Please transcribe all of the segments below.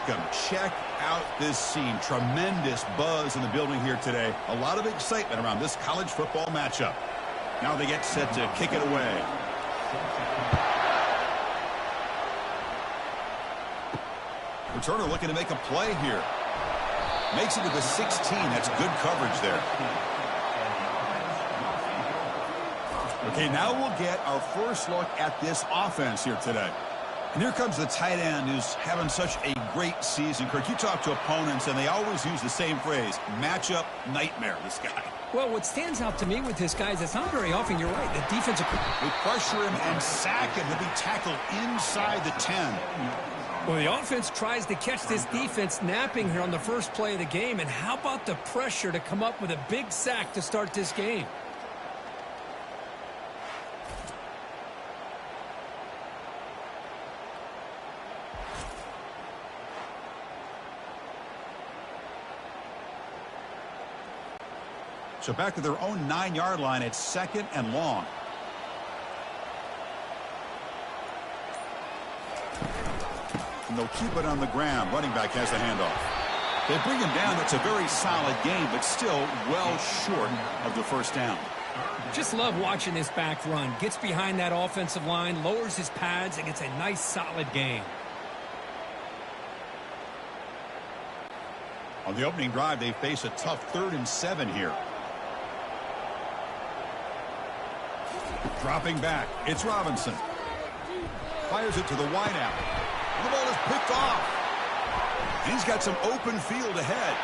welcome. Check out this scene. Tremendous buzz in the building here today. A lot of excitement around this college football matchup. Now they get set to kick it away. Returner looking to make a play here. Makes it to the 16. That's good coverage there. Okay, now we'll get our first look at this offense here today. And here comes the tight end who's having such a great season. Kirk, you talk to opponents, and they always use the same phrase, matchup nightmare, this guy. Well, what stands out to me with this guy is it's not very often, you're right, the defensive... They pressure him and sack him. He'll be tackled inside the 10. Well, the offense tries to catch this defense napping here on the first play of the game. And how about the pressure to come up with a big sack to start this game? So back to their own 9-yard line. It's 2nd and long. And they'll keep it on the ground. Running back has the handoff. They bring him down. It's a very solid game, but still well short of the first down. Just love watching this back run. Gets behind that offensive line, lowers his pads, and gets a nice solid gain. On the opening drive, they face a tough 3rd and 7 here. Dropping back, it's Robinson. Fires it to the wideout. The ball is picked off. And he's got some open field ahead.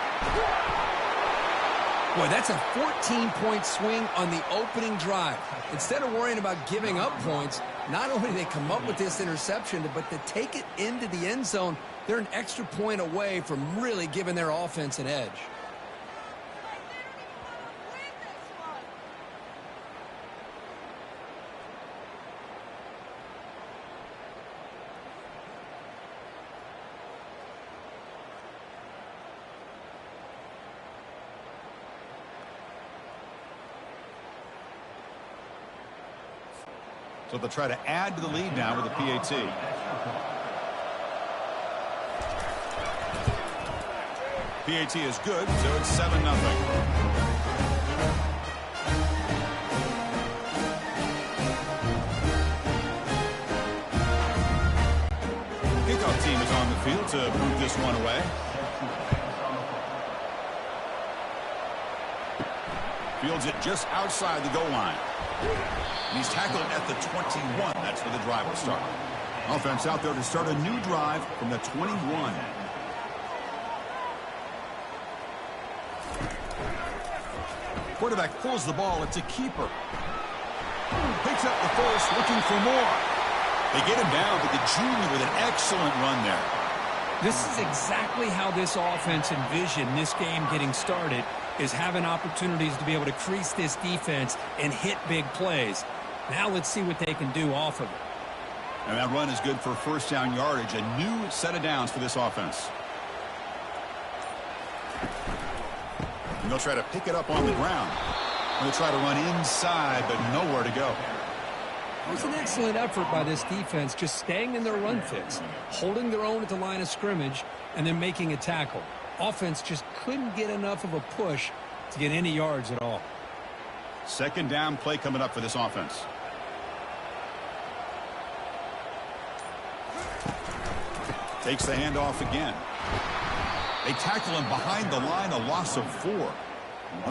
Boy, that's a 14-point swing on the opening drive. Instead of worrying about giving up points, not only do they come up with this interception, but to take it into the end zone, they're an extra point away from really giving their offense an edge. So they'll try to add to the lead now with a PAT. PAT is good, so it's 7-0. Kickoff team is on the field to move this one away. Fields it just outside the goal line. And he's tackled at the 21. That's where the drive will start. Offense out there to start a new drive from the 21. Quarterback pulls the ball. It's a keeper. Picks up the first, looking for more. They get him down, but the junior with an excellent run there. This is exactly how this offense envisioned this game getting started, is having opportunities to be able to crease this defense and hit big plays. Now let's see what they can do off of it. And that run is good for first down yardage. A new set of downs for this offense. And they'll try to pick it up on the ground. And they'll try to run inside, but nowhere to go. It was an excellent effort by this defense, just staying in their run fix, holding their own at the line of scrimmage, and then making a tackle. Offense just couldn't get enough of a push to get any yards at all. 2nd down play coming up for this offense. Takes the handoff again. They tackle him behind the line, a loss of 4. Well,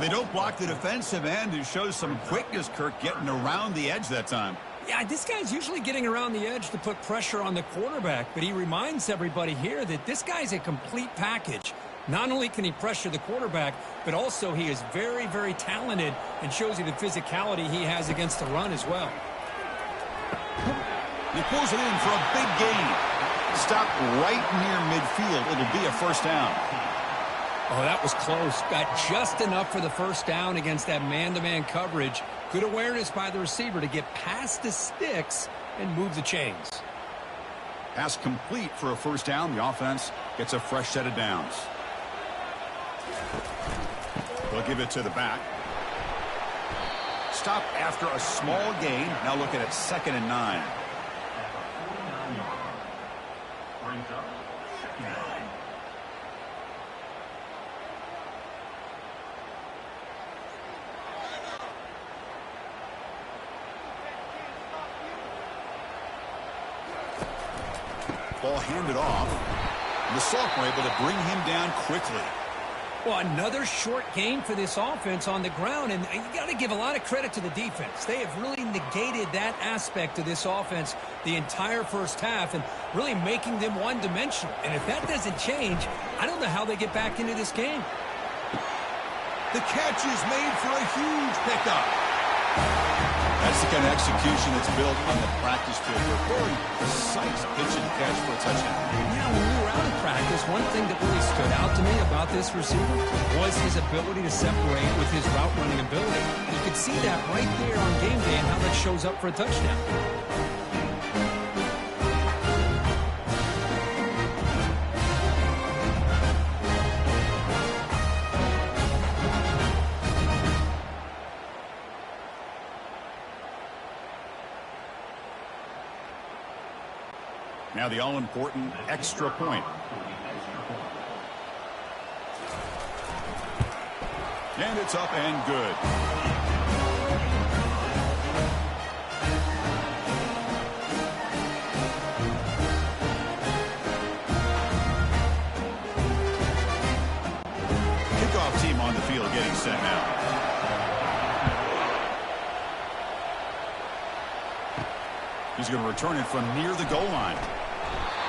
they don't block the defensive end, who shows some quickness, Kirk, getting around the edge that time. Yeah, this guy's usually getting around the edge to put pressure on the quarterback, but he reminds everybody here that this guy's a complete package. Not only can he pressure the quarterback, but also he is very, very talented and shows you the physicality he has against the run as well. He pulls it in for a big gain. Stop right near midfield. It'll be a first down. Oh, that was close. Got just enough for the first down against that man-to-man coverage. Good awareness by the receiver to get past the sticks and move the chains. Pass complete for a first down. The offense gets a fresh set of downs. They'll give it to the back. Stop after a small gain. Now looking at 2nd and 9. Ball handed off. And the sophomore able to bring him down quickly. Well, another short game for this offense on the ground, and you got to give a lot of credit to the defense. They have really negated that aspect of this offense the entire first half and really making them one-dimensional. And if that doesn't change, I don't know how they get back into this game. The catch is made for a huge pickup. That's the kind of execution that's built on the practice field. A very precise pitch and catch for a touchdown. Yeah, when we were out of practice, one thing that really stood out to me about this receiver was his ability to separate with his route running ability. And you could see that right there on game day and how that shows up for a touchdown. Now the all-important extra point. And it's up and good. Kickoff team on the field getting set now. He's going to return it from near the goal line.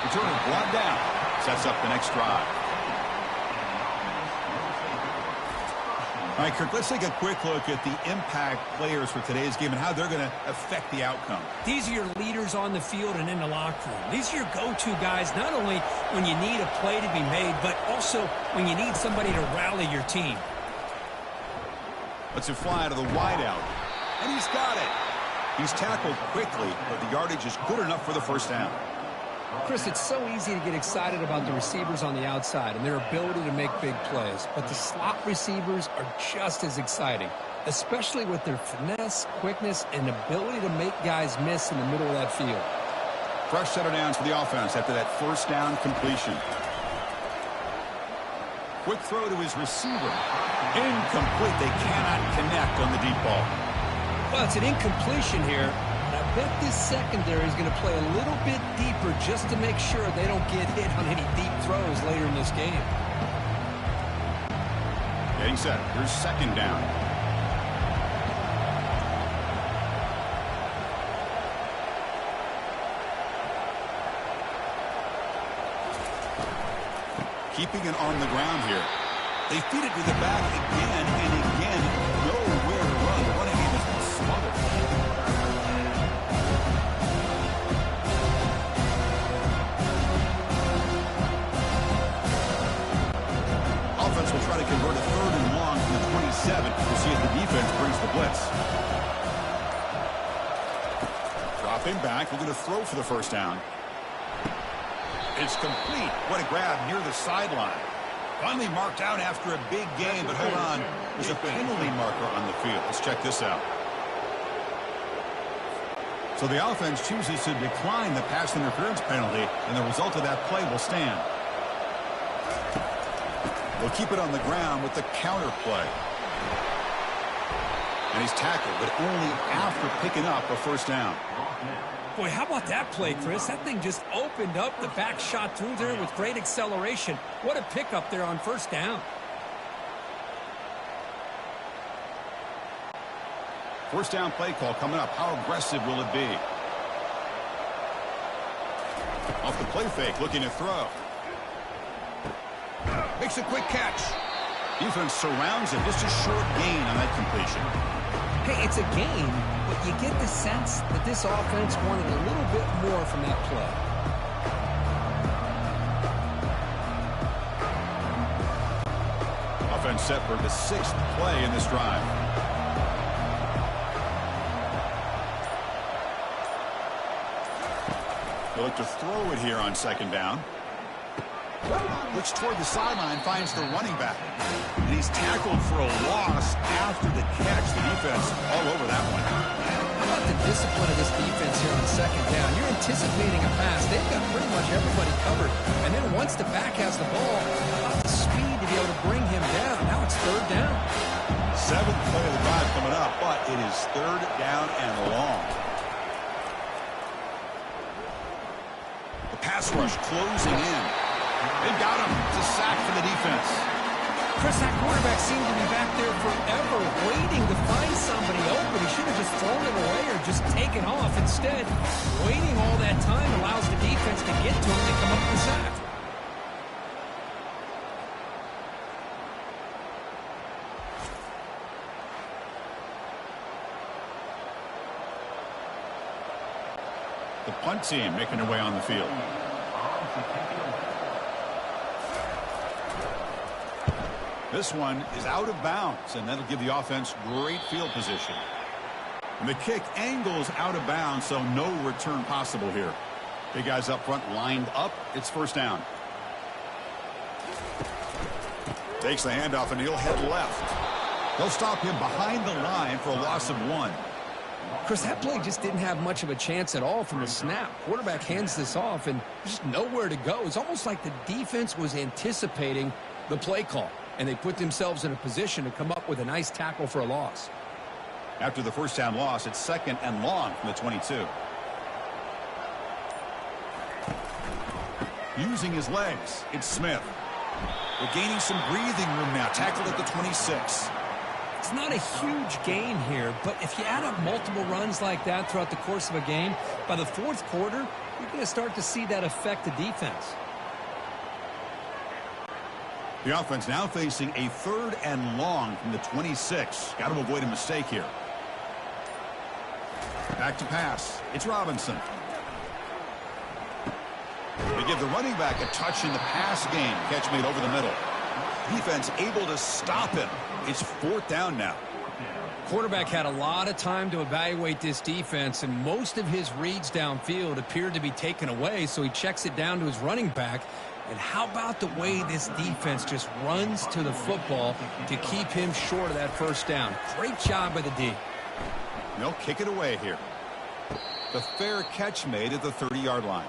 Returner brought down. Sets up the next drive. All right, Kirk, let's take a quick look at the impact players for today's game and how they're going to affect the outcome. These are your leaders on the field and in the locker room. These are your go-to guys, not only when you need a play to be made, but also when you need somebody to rally your team. Let's it fly to the wideout. And he's got it. He's tackled quickly, but the yardage is good enough for the first down. Chris, it's so easy to get excited about the receivers on the outside and their ability to make big plays, but the slot receivers are just as exciting, especially with their finesse, quickness, and ability to make guys miss in the middle of that field. Fresh set of downs for the offense after that first down completion. Quick throw to his receiver. Incomplete. They cannot connect on the deep ball. Well, it's an incompletion here. And I bet this secondary is going to play a little bit deeper just to make sure they don't get hit on any deep throws later in this game. Getting set. Here's second down. Keeping it on the ground here. They feed it to the back again and again. Nowhere to run. The running game has been smothered. Offense will try to convert a third and long from the 27. We'll see if the defense brings the blitz. Dropping back. We're going to throw for the first down. It's complete. What a grab near the sideline. Finally marked out after a big game, but hold on. There's a penalty marker on the field. Let's check this out. So the offense chooses to decline the pass interference penalty, and the result of that play will stand. They'll keep it on the ground with the counter play. And he's tackled, but only after picking up a first down. Boy, how about that play, Chris? That thing just opened up. The back shot through there with great acceleration. What a pickup there on first down. First down play call coming up. How aggressive will it be? Off the play fake, looking to throw. Makes a quick catch. Defense surrounds him. Just a short gain on that completion. Hey, it's a gain, but you get the sense that this offense wanted a little bit more from that play. Offense set for the 6th play in this drive. They'll look to throw it here on second down. Looks toward the sideline, finds the running back. And he's tackled for a loss after the catch. The defense all over that one. How about the discipline of this defense here on second down? You're anticipating a pass. They've got pretty much everybody covered. And then once the back has the ball, how about the speed to be able to bring him down? Now it's third down. 7th play of the drive coming up, but it is third down and long. The Pass rush closing in. They've got him. It's a sack for the defense. Chris, that quarterback seemed to be back there forever waiting to find somebody open. He should have just thrown it away or just taken off. Instead, waiting all that time allows the defense to get to him and come up with a sack. The punt team making their way on the field. This one is out of bounds, and that'll give the offense great field position. And the kick angles out of bounds, so no return possible here. Big guys up front lined up. It's first down. Takes the handoff, and he'll head left. They'll stop him behind the line for a loss of 1. Chris, that play just didn't have much of a chance at all from the snap. Quarterback hands this off, and there's just nowhere to go. It's almost like the defense was anticipating the play call, and they put themselves in a position to come up with a nice tackle for a loss. After the first down loss, it's 2nd and long from the 22. Using his legs, it's Smith. They're gaining some breathing room now. Tackled at the 26. It's not a huge gain here, but if you add up multiple runs like that throughout the course of a game, by the 4th quarter, you're going to start to see that affect the defense. The offense now facing a 3rd and long from the 26. Got to avoid a mistake here. Back to pass. It's Robinson. They give the running back a touch in the pass game. Catch made over the middle. Defense able to stop him. It's 4th down now. Quarterback had a lot of time to evaluate this defense, and most of his reads downfield appeared to be taken away, so he checks it down to his running back. And how about the way this defense just runs to the football to keep him short of that first down? Great job by the D. They'll kick it away here. The fair catch made at the 30-yard line.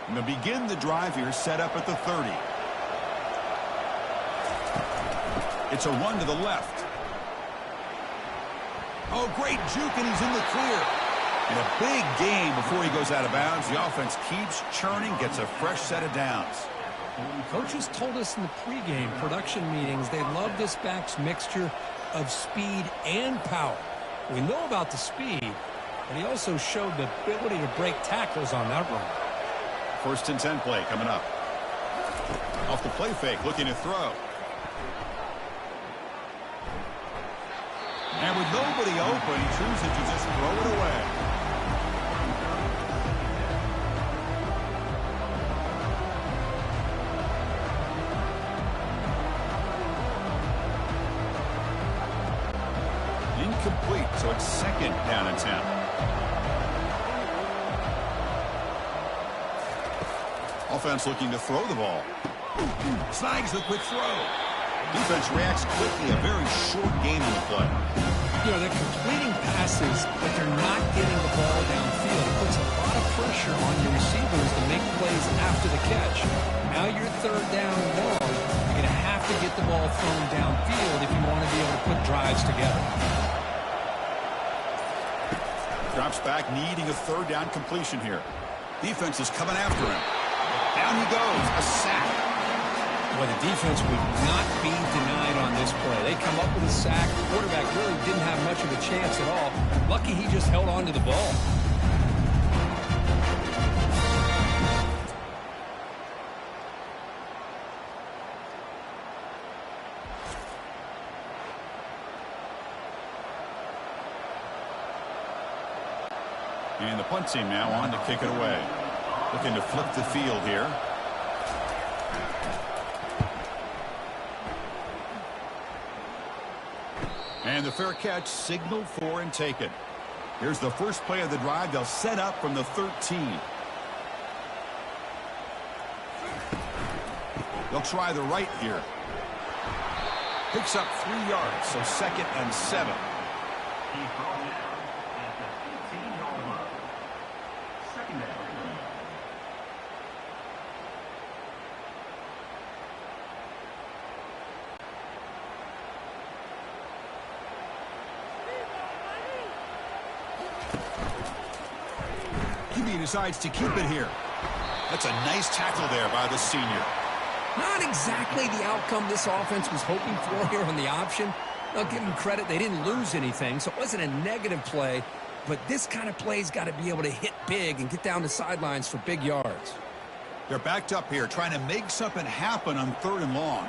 And they'll begin the drive here, set up at the 30. It's a run to the left. Oh, great juke, and he's in the clear. And a big gain before he goes out of bounds. The offense keeps churning, gets a fresh set of downs. Coaches told us in the pregame production meetings they love this back's mixture of speed and power. We know about the speed, but he also showed the ability to break tackles on that run. 1st and 10 play coming up. Off the play fake, looking to throw. And with nobody open, he chooses to just throw it away. Incomplete, so it's 2nd down and 10. Offense looking to throw the ball. Snags the quick throw. Defense reacts quickly. A very short game on the play. You know, they're completing passes, but they're not getting the ball downfield. It puts a lot of pressure on your receivers to make plays after the catch. Now you're 3rd down and long. You're going to have to get the ball thrown downfield if you want to be able to put drives together. Drops back, needing a 3rd down completion here. Defense is coming after him. Down he goes. A sack. Well, the defense would not be denied on this play. They come up with a sack. The quarterback really didn't have much of a chance at all. Lucky he just held on to the ball. And the punt team now on to kick it away. Looking to flip the field here. And the fair catch signaled for and taken. Here's the first play of the drive. They'll set up from the 13. They'll try the right here. Picks up 3 yards, so 2nd and 7. He decides to keep it here. That's a nice tackle there by the senior. Not exactly the outcome this offense was hoping for here on the option. I'll give them credit. They didn't lose anything, so it wasn't a negative play. But this kind of play's got to be able to hit big and get down the sidelines for big yards. They're backed up here, trying to make something happen on 3rd and long.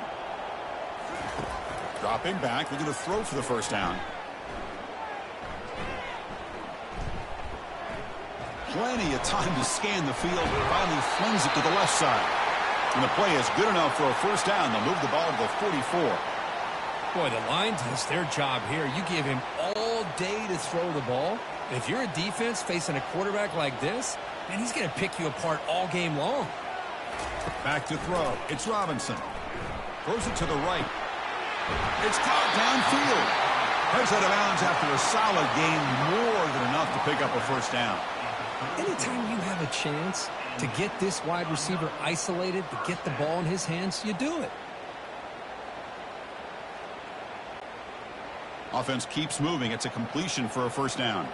Dropping back, looking to throw for the first down. Plenty of time to scan the field. Finally flings it to the left side. And the play is good enough for a first down. They'll move the ball to the 44. Boy, the line does their job here. You give him all day to throw the ball. If you're a defense facing a quarterback like this, man, he's going to pick you apart all game long. Back to throw. It's Robinson. Throws it to the right. It's caught downfield. Heads out of bounds after a solid game, more than enough to pick up a first down. Anytime you have a chance to get this wide receiver isolated, to get the ball in his hands, you do it. Offense keeps moving. It's a completion for a first down.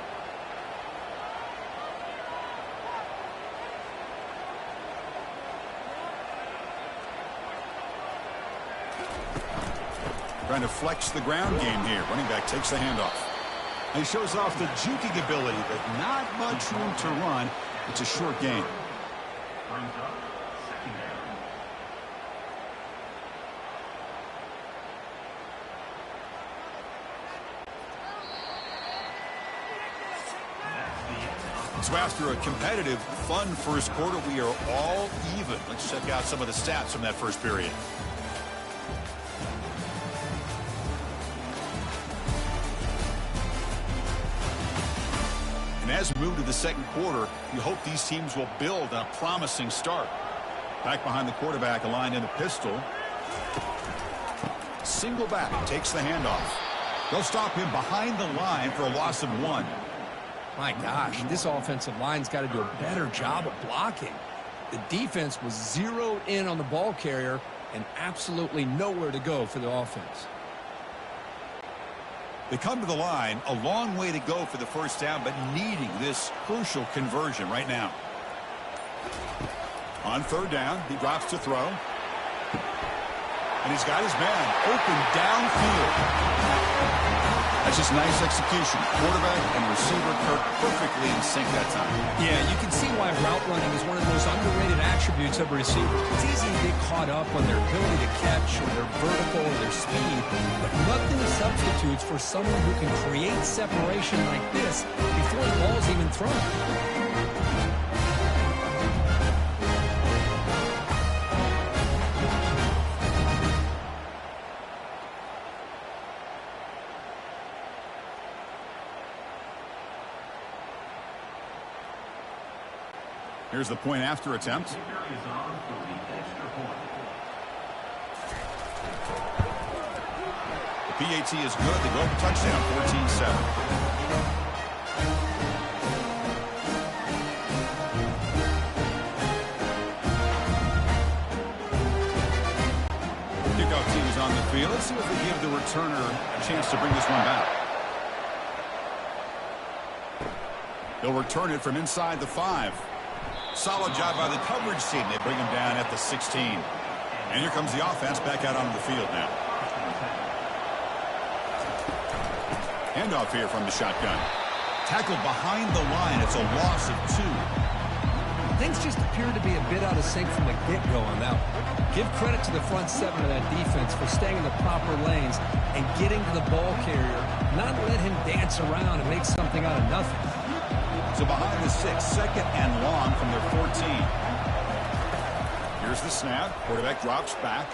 Trying to flex the ground game here. Running back takes the handoff. He shows off the juking ability, but not much room to run. It's a short game. So after a competitive, fun first quarter, we are all even. Let's check out some of the stats from that first period. And as we move to the second quarter, we hope these teams will build on a promising start. Back behind the quarterback, aligned in the pistol. Single back, takes the handoff. They'll stop him behind the line for a loss of 1. My gosh, this offensive line's got to do a better job of blocking. The defense was zeroed in on the ball carrier and absolutely nowhere to go for the offense. They come to the line, a long way to go for the first down, but needing this crucial conversion right now. On 3rd down, he drops to throw. And he's got his man open downfield. That's just nice execution. Quarterback and receiver Kirk perfectly in sync that time. Yeah, you can see why route running is one of the most underrated attributes of a receiver. It's easy to get caught up on their ability to catch or their vertical or their speed, but nothing substitutes for someone who can create separation like this before the ball's even thrown. Here's the point after attempt. The PAT is good. They go up a touchdown, 14-7. Kickoff team is on the field. Let's see if they give the returner a chance to bring this one back. They'll return it from inside the 5. Solid job by the coverage team. They bring him down at the 16. And here comes the offense back out onto the field now. Handoff here from the shotgun. Tackled behind the line. It's a loss of 2. Things just appear to be a bit out of sync from the get-go on that one. Give credit to the front 7 of that defense for staying in the proper lanes and getting to the ball carrier, not let him dance around and make something out of nothing. So behind the 6, 2nd and long from their 14. Here's the snap. Quarterback drops back.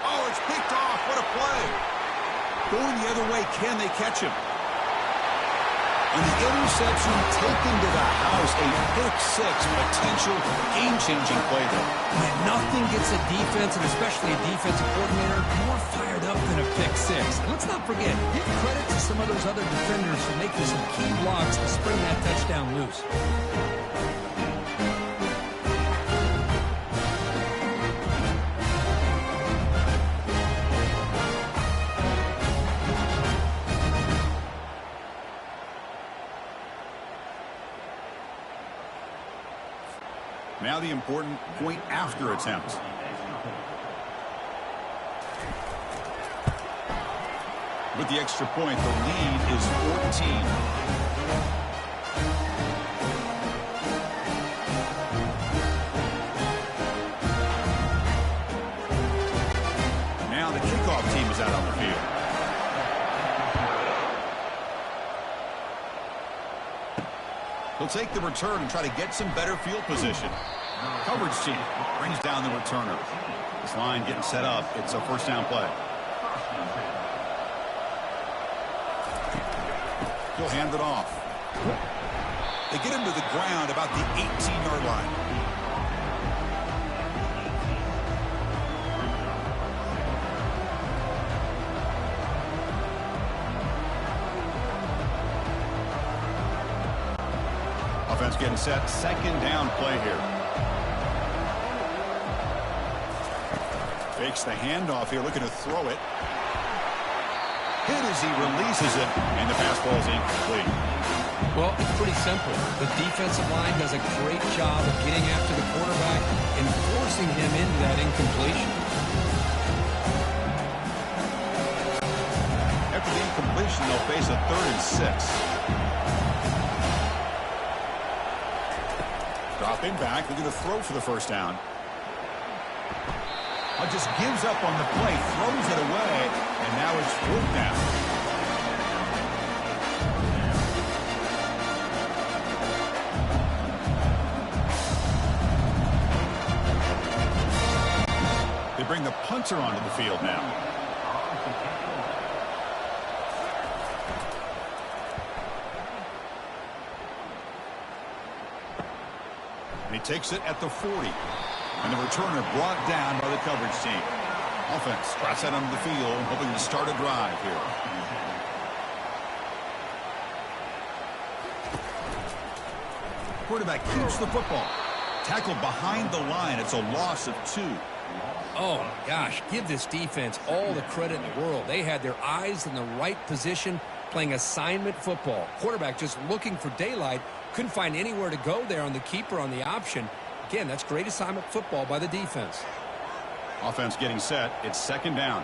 Oh, it's picked off. What a play. Going the other way. Can they catch him? And the interception taken to the house. A pick-6 potential game-changing play there. Man, nothing gets a defense, and especially a defensive coordinator, more fired up than a pick-6. And let's not forget, give credit to some of those other defenders for making some key blocks to spring that touchdown loose. Now the important point after attempt. With the extra point, the lead is 14. Now the kickoff team is out on the field. He'll take the return and try to get some better field position. Coverage team brings down the returner. This line getting set up. It's a first down play. He'll hand it off. They get him to the ground about the 18-yard line. Offense getting set. Second down play here. Fakes the handoff here, looking to throw it. Hit as he releases it, and the pass ball is incomplete. Well, it's pretty simple. The defensive line does a great job of getting after the quarterback and forcing him into that incompletion. After the incompletion, they'll face a 3rd and 6. Dropping back, they're going to throw for the first down. Just gives up on the play, throws it away, and now it's 4th down. They bring the punter onto the field now. And he takes it at the 40. And the returner brought down by the coverage team. Offense trots that onto the field, hoping to start a drive here. Quarterback keeps the football. Tackled behind the line. It's a loss of 2. Oh, my gosh. Give this defense all the credit in the world. They had their eyes in the right position, playing assignment football. Quarterback just looking for daylight. Couldn't find anywhere to go there on the keeper on the option. Again, that's great assignment football by the defense. Offense getting set. It's second down.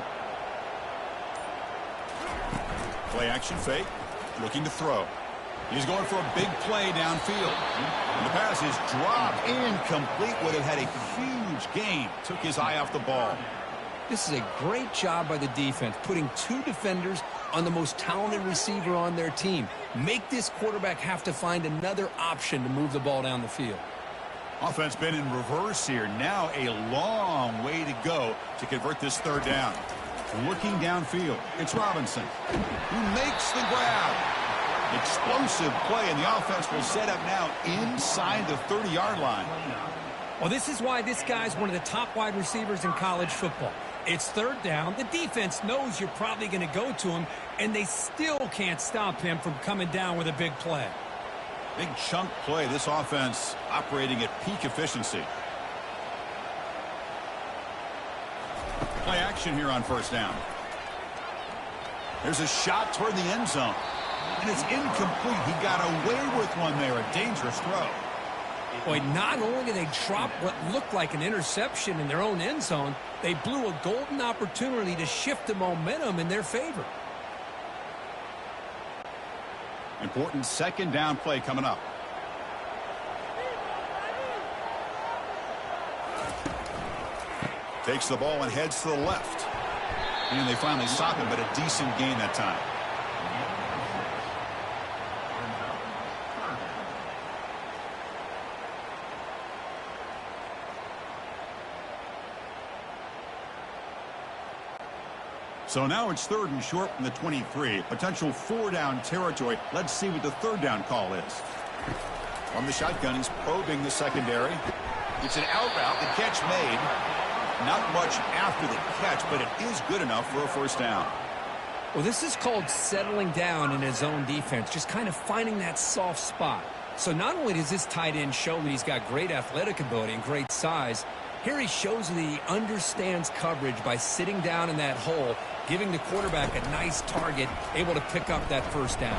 Play action fake. Looking to throw. He's going for a big play downfield. And the pass is dropped. Incomplete. Would have had a huge gain. Took his eye off the ball. This is a great job by the defense, putting 2 defenders on the most talented receiver on their team. Make this quarterback have to find another option to move the ball down the field. Offense been in reverse here. Now a long way to go to convert this 3rd down. Looking downfield, it's Robinson who makes the grab. Explosive play, and the offense will set up now inside the 30-yard line. Well, this is why this guy's one of the top wide receivers in college football. It's 3rd down. The defense knows you're probably going to go to him, and they still can't stop him from coming down with a big play. Big chunk play. This offense operating at peak efficiency. Play action here on first down. There's a shot toward the end zone. And it's incomplete. He got away with one there. A dangerous throw. Boy, not only did they drop what looked like an interception in their own end zone, they blew a golden opportunity to shift the momentum in their favor. Important second down play coming up. Takes the ball and heads to the left. And they finally stop him, but a decent gain that time. So now it's 3rd and short from the 23. Potential 4-down territory. Let's see what the 3rd down call is. From the shotgun, he's probing the secondary. It's an out route. The catch made. Not much after the catch, but it is good enough for a first down. Well, this is called settling down in his own defense, just kind of finding that soft spot. So not only does this tight end show that he's got great athletic ability and great size, here he shows that he understands coverage by sitting down in that hole, giving the quarterback a nice target, able to pick up that first down.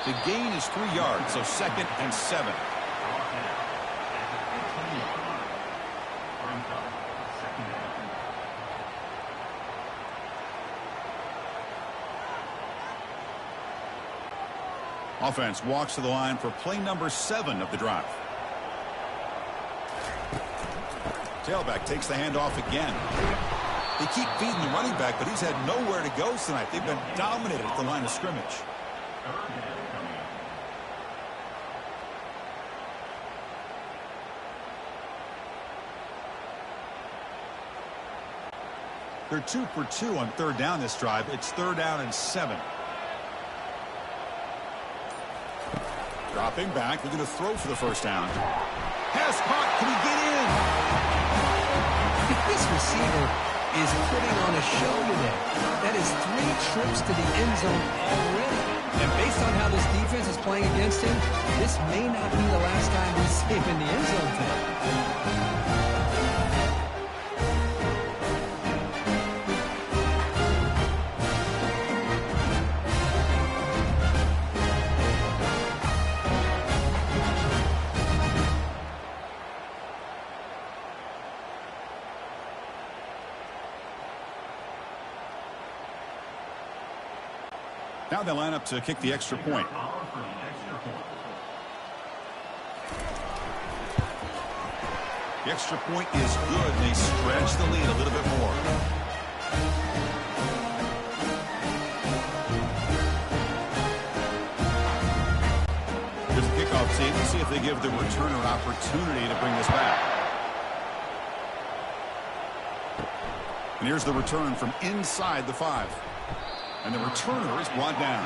The gain is 3 yards, so 2nd and 7. Offense walks to the line for play number 7 of the drive. Tailback takes the handoff again. They keep feeding the running back, but he's had nowhere to go tonight. They've been dominated at the line of scrimmage. They're 2 for 2 on third down this drive. It's 3rd down and 7. Dropping back. They're going to throw for the first down. Has caught. Can he get in? This receiver is putting on a show today. That is 3 trips to the end zone already. And based on how this defense is playing against him, this may not be the last time we see him in the end zone today. Now they line up to kick the extra point. The extra point is good. They stretch the lead a little bit more. Here's the kickoff team. Let's see if they give the returner an opportunity to bring this back. And here's the return from inside the 5. And the returner is brought down.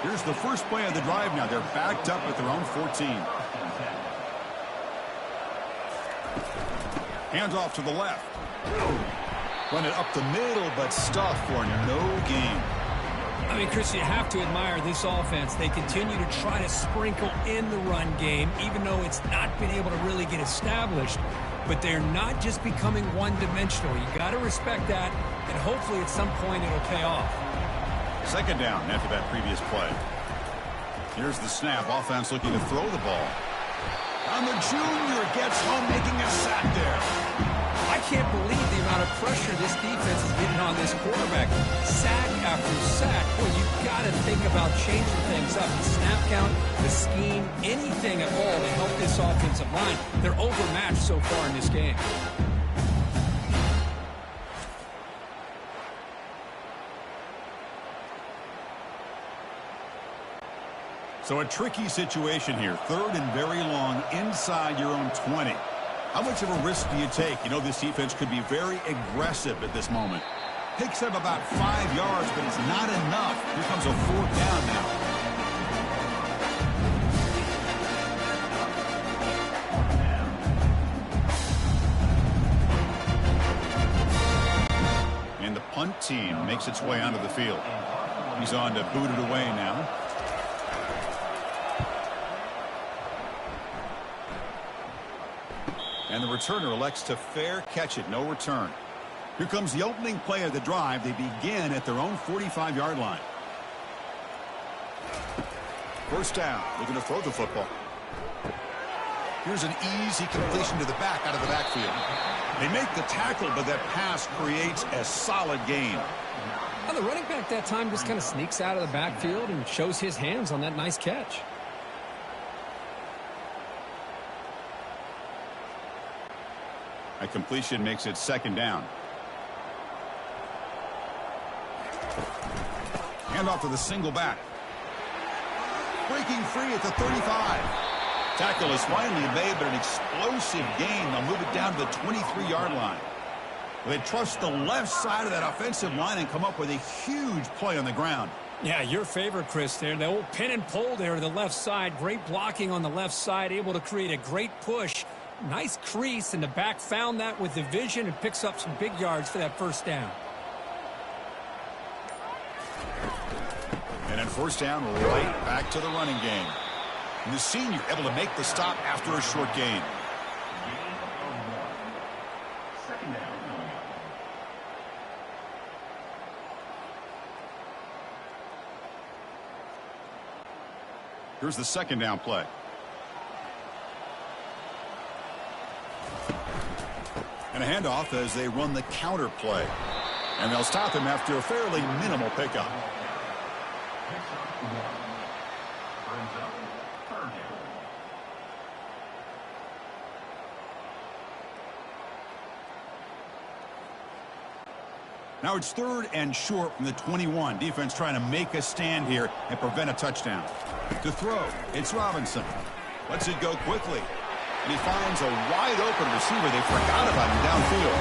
Here's the first play of the drive now. They're backed up at their own 14. Hands off to the left. Run it up the middle, but stuffed for no gain. I mean, Chris, you have to admire this offense. They continue to try to sprinkle in the run game, even though it's not been able to really get established. But they're not just becoming one-dimensional. You got to respect that, and hopefully at some point it'll pay off. 2nd down after that previous play. Here's the snap. Offense looking to throw the ball. And the junior gets home, making a sack there. I can't believe the amount of pressure this defense is getting on this quarterback. Sack after sack. Well, you've got to think about changing things up. The snap count, the scheme, anything at all to help this offensive line. They're overmatched so far in this game. So a tricky situation here. 3rd and very long inside your own 20. How much of a risk do you take? You know, this defense could be very aggressive at this moment. Picks up about 5 yards, but it's not enough. Here comes a 4th down now. And the punt team makes its way onto the field. He's on to boot it away now. And the returner elects to fair catch it. No return. Here comes the opening play of the drive. They begin at their own 45-yard line. First down. They're going to throw the football. Here's an easy completion to the back out of the backfield. They make the tackle, but that pass creates a solid gain. Well, the running back that time just kind of sneaks out of the backfield and shows his hands on that nice catch. A completion makes it 2nd down. Hand off to the single back. Breaking free at the 35. Tackle is finally made, but an explosive gain. They'll move it down to the 23-yard line. They trust the left side of that offensive line and come up with a huge play on the ground. Yeah, your favorite, Chris, there. The old pin and pull there to the left side. Great blocking on the left side, able to create a great push. Nice crease, and the back found that with the vision and picks up some big yards for that first down. And then first down, right back to the running game. And the senior able to make the stop after a short gain. Here's the 2nd down play. And a handoff as they run the counter play. And they'll stop him after a fairly minimal pickup. Now it's 3rd and short from the 21. Defense trying to make a stand here and prevent a touchdown. To throw, it's Robinson. Lets it go quickly. And he finds a wide-open receiver. They forgot about him downfield.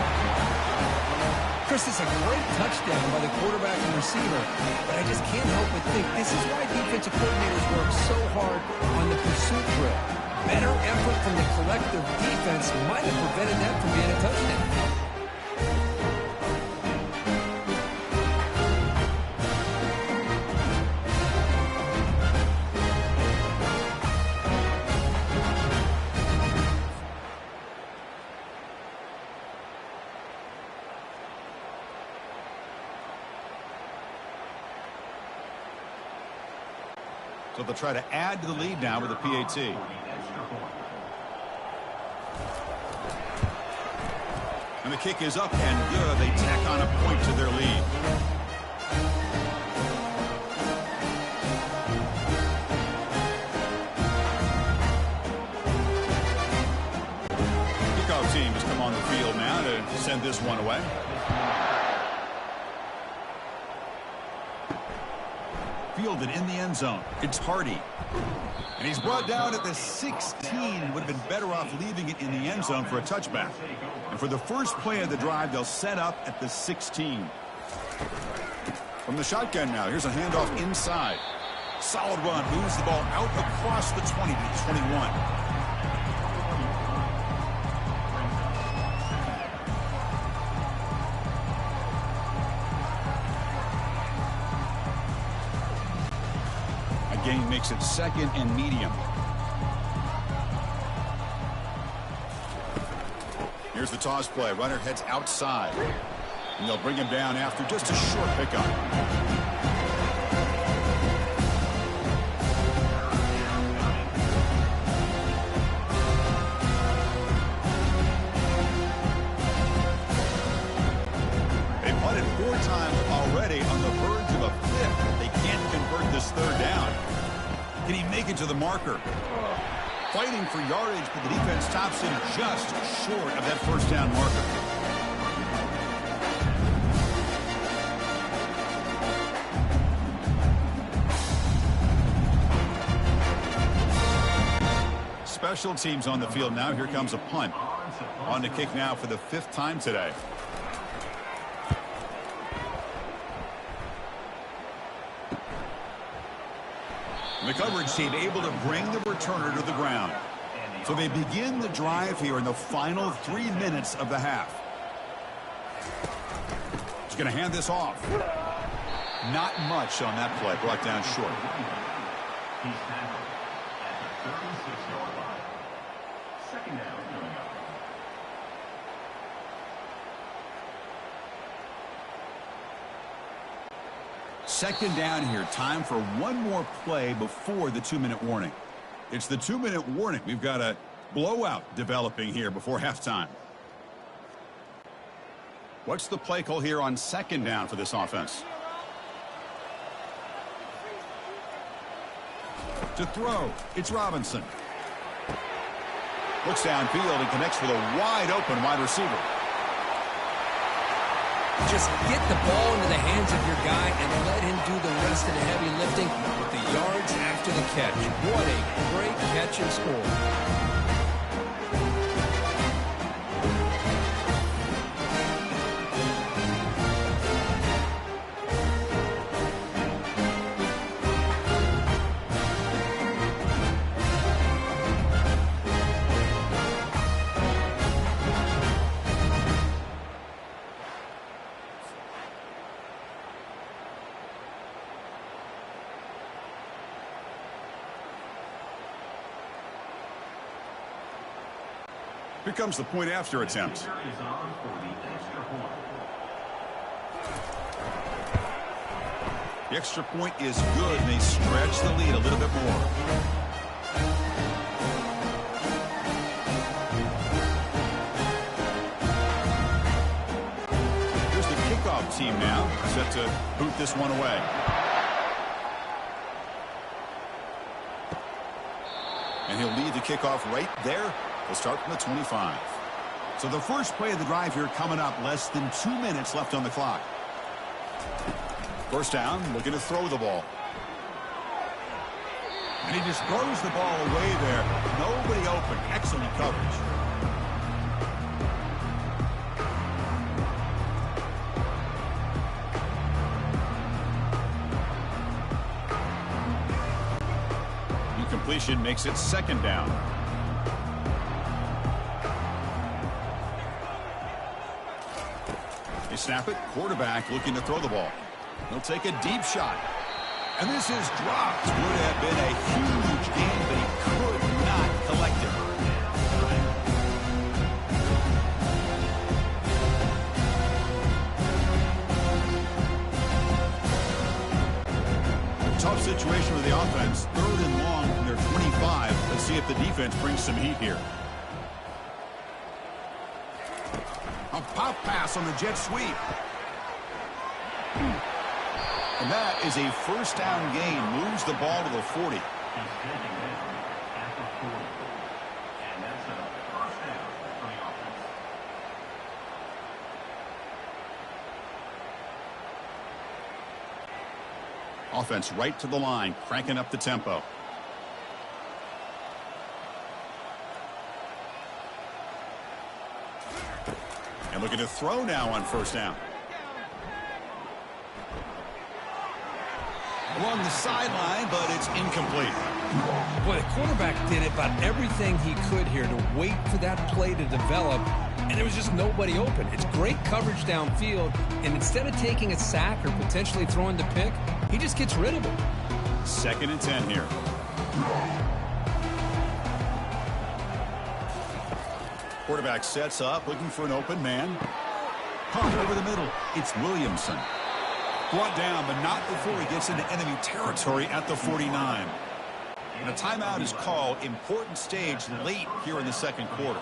Chris, it's a great touchdown by the quarterback and receiver, but I just can't help but think this is why defensive coordinators work so hard on the pursuit drill. Better effort from the collective defense might have prevented that from being a touchdown. So they'll try to add to the lead now with a PAT. And the kick is up and good. They tack on a point to their lead. Kickoff team has come on the field now to send this one away. Fielded in the end zone. It's Hardy. And he's brought down at the 16. Would have been better off leaving it in the end zone for a touchback. And for the first play of the drive, they'll set up at the 16. From the shotgun now, here's a handoff inside. Solid run. Moves the ball out across the 20 to the 21. Gain makes it 2nd and medium. Here's the toss play. Runner heads outside. And they'll bring him down after just a short pickup. They punted 4 times already on the verge of a 5th. They can't convert this 3rd down. Can he make it to the marker? Fighting for yardage, but the defense stops him just short of that 1st down marker. Special teams on the field now. Here comes a punt. On the kick now for the 5th time today. The coverage team able to bring the returner to the ground. So they begin the drive here in the final 3 minutes of the half. He's going to hand this off. Not much on that play. Brought down short. He's tackled at the 36-yard line. 2nd down coming up. Second down here. Time for one more play before the 2-minute warning. It's the 2-minute warning. We've got a blowout developing here before halftime. What's the play call here on 2nd down for this offense? To throw, it's Robinson. Looks downfield and connects with a wide-open wide receiver. Just get the ball into the hands of your guy and let him do the rest of the heavy lifting with the yards after the catch. What a great catch and score. Here comes the point after attempt. The extra point is good, and they stretch the lead a little bit more. Here's the kickoff team now, set to boot this one away. And he'll lead the kickoff right there. He'll start from the 25. So the first play of the drive here coming up. Less than 2 minutes left on the clock. First down, looking to throw the ball. And he just throws the ball away there. Nobody open. Excellent coverage. Incompletion makes it second down. They snap it. Quarterback looking to throw the ball. He'll take a deep shot. And this is dropped. Would have been a huge gain, but he could not collect it. Tough situation with the offense. 3rd and long from their 25. Let's see if the defense brings some heat here. A pop pass on the jet sweep. And that is a first down gain. Moves the ball to the 40. Offense right to the line, cranking up the tempo. And looking to throw now on first down. Along the sideline, but it's incomplete. Boy, the quarterback did about everything he could here to wait for that play to develop, and there was just nobody open. It's great coverage downfield, and instead of taking a sack or potentially throwing the pick, he just gets rid of it. 2nd and 10 here. Quarterback sets up, looking for an open man. Punt over the middle. It's Williamson. Brought down, but not before he gets into enemy territory at the 49. And a timeout is called. Important stage late here in the second quarter.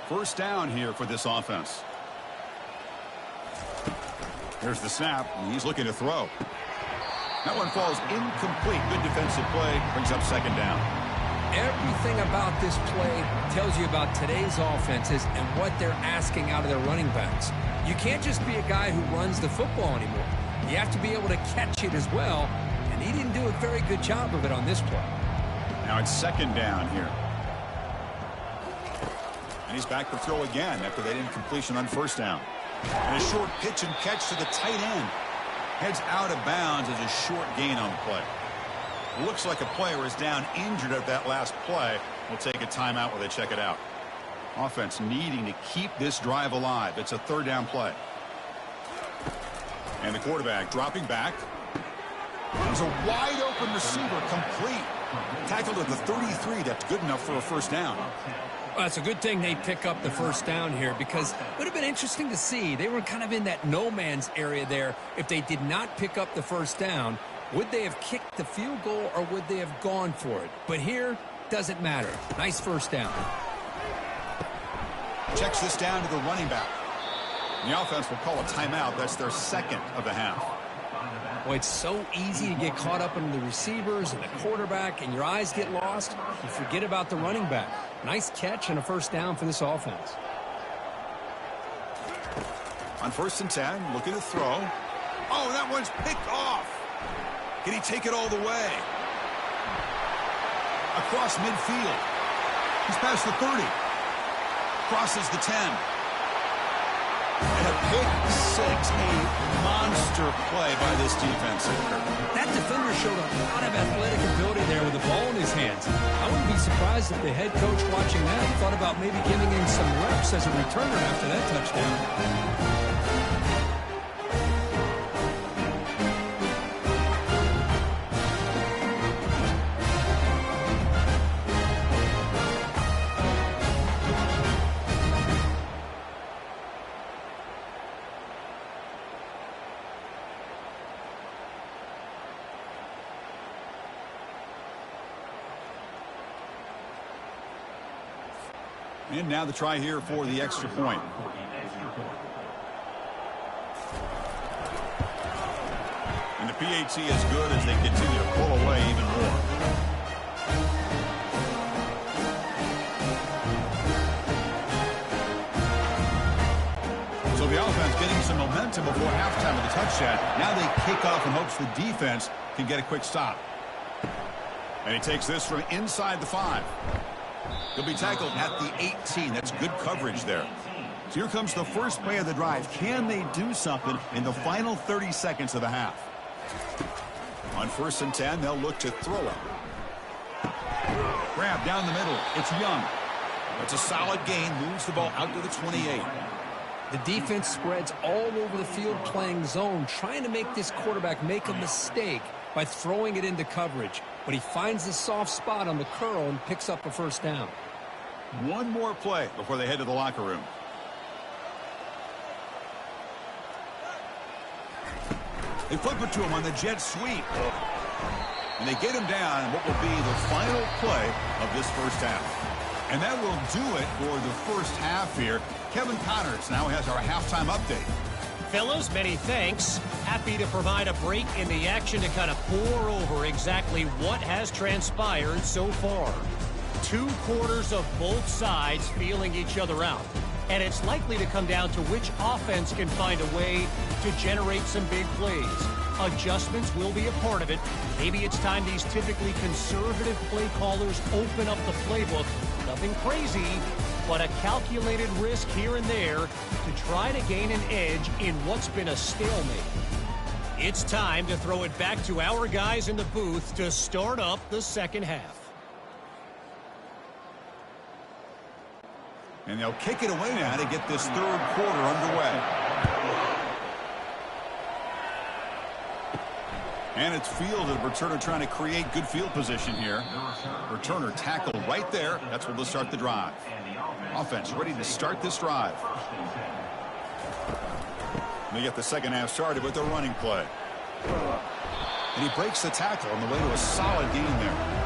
First down here for this offense. Here's the snap, and he's looking to throw. That one falls incomplete. Good defensive play. Brings up second down. Everything about this play tells you about today's offenses and what they're asking out of their running backs. You can't just be a guy who runs the football anymore. You have to be able to catch it as well, and he didn't do a very good job of it on this play. Now it's second down here. And he's back to throw again after that incompletion on first down. And a short pitch and catch to the tight end. Heads out of bounds as a short gain on the play. Looks like a player is down injured at that last play. We'll take a timeout while they check it out. Offense needing to keep this drive alive. It's a 3rd down play. And the quarterback dropping back. There's a wide open receiver, complete. Tackled at the 33. That's good enough for a first down. Well, it's a good thing they pick up the first down here, because it would have been interesting to see. They were kind of in that no man's area there. If they did not pick up the first down, would they have kicked the field goal or would they have gone for it? But here, doesn't matter. Nice first down. Checks this down to the running back. The offense will call a timeout. That's their 2nd of the half. Well, it's so easy to get caught up in the receivers and the quarterback, and your eyes get lost. You forget about the running back. Nice catch and a first down for this offense. On 1st and 10, looking to throw. Oh, that one's picked off. Can he take it all the way? Across midfield. He's past the 30. Crosses the 10. And a pick six, a monster play by this defense. That defender showed a lot of athletic ability there with the ball in his hands. I wouldn't be surprised if the head coach watching that thought about maybe giving him some reps as a returner after that touchdown. And now the try here for the extra point. And the PAT is good as they continue to pull away even more. getting some momentum before halftime with a touchdown. Now they kick off in hopes the defense can get a quick stop. And he takes this from inside the 5. He'll be tackled at the 18. That's good coverage there. So here comes the first play of the drive. Can they do something in the final 30 seconds of the half? On 1st and 10, they'll look to throw it. Grab down the middle. It's Young. That's a solid gain. Moves the ball out to the 28. The defense spreads all over the field playing zone, trying to make this quarterback make a mistake by throwing it into coverage. But he finds the soft spot on the curl and picks up a first down. One more play before they head to the locker room. They flip it to him on the jet sweep. And they get him down what will be the final play of this first half. And that will do it for the first half here. Kevin Connors now has our halftime update. Fellas, many thanks. Happy to provide a break in the action to kind of pour over exactly what has transpired so far. 2 quarters of both sides feeling each other out. And it's likely to come down to which offense can find a way to generate some big plays. Adjustments will be a part of it. Maybe it's time these typically conservative play callers open up the playbook. Nothing crazy, but a calculated risk here and there to try to gain an edge in what's been a stalemate. It's time to throw it back to our guys in the booth to start up the second half. And they'll kick it away now to get this third quarter underway. And it's fielded. Returner trying to create good field position here. Returner tackled right there. That's where they'll start the drive. Offense ready to start this drive. They get the second half started with a running play. And he breaks the tackle on the way to a solid gain there.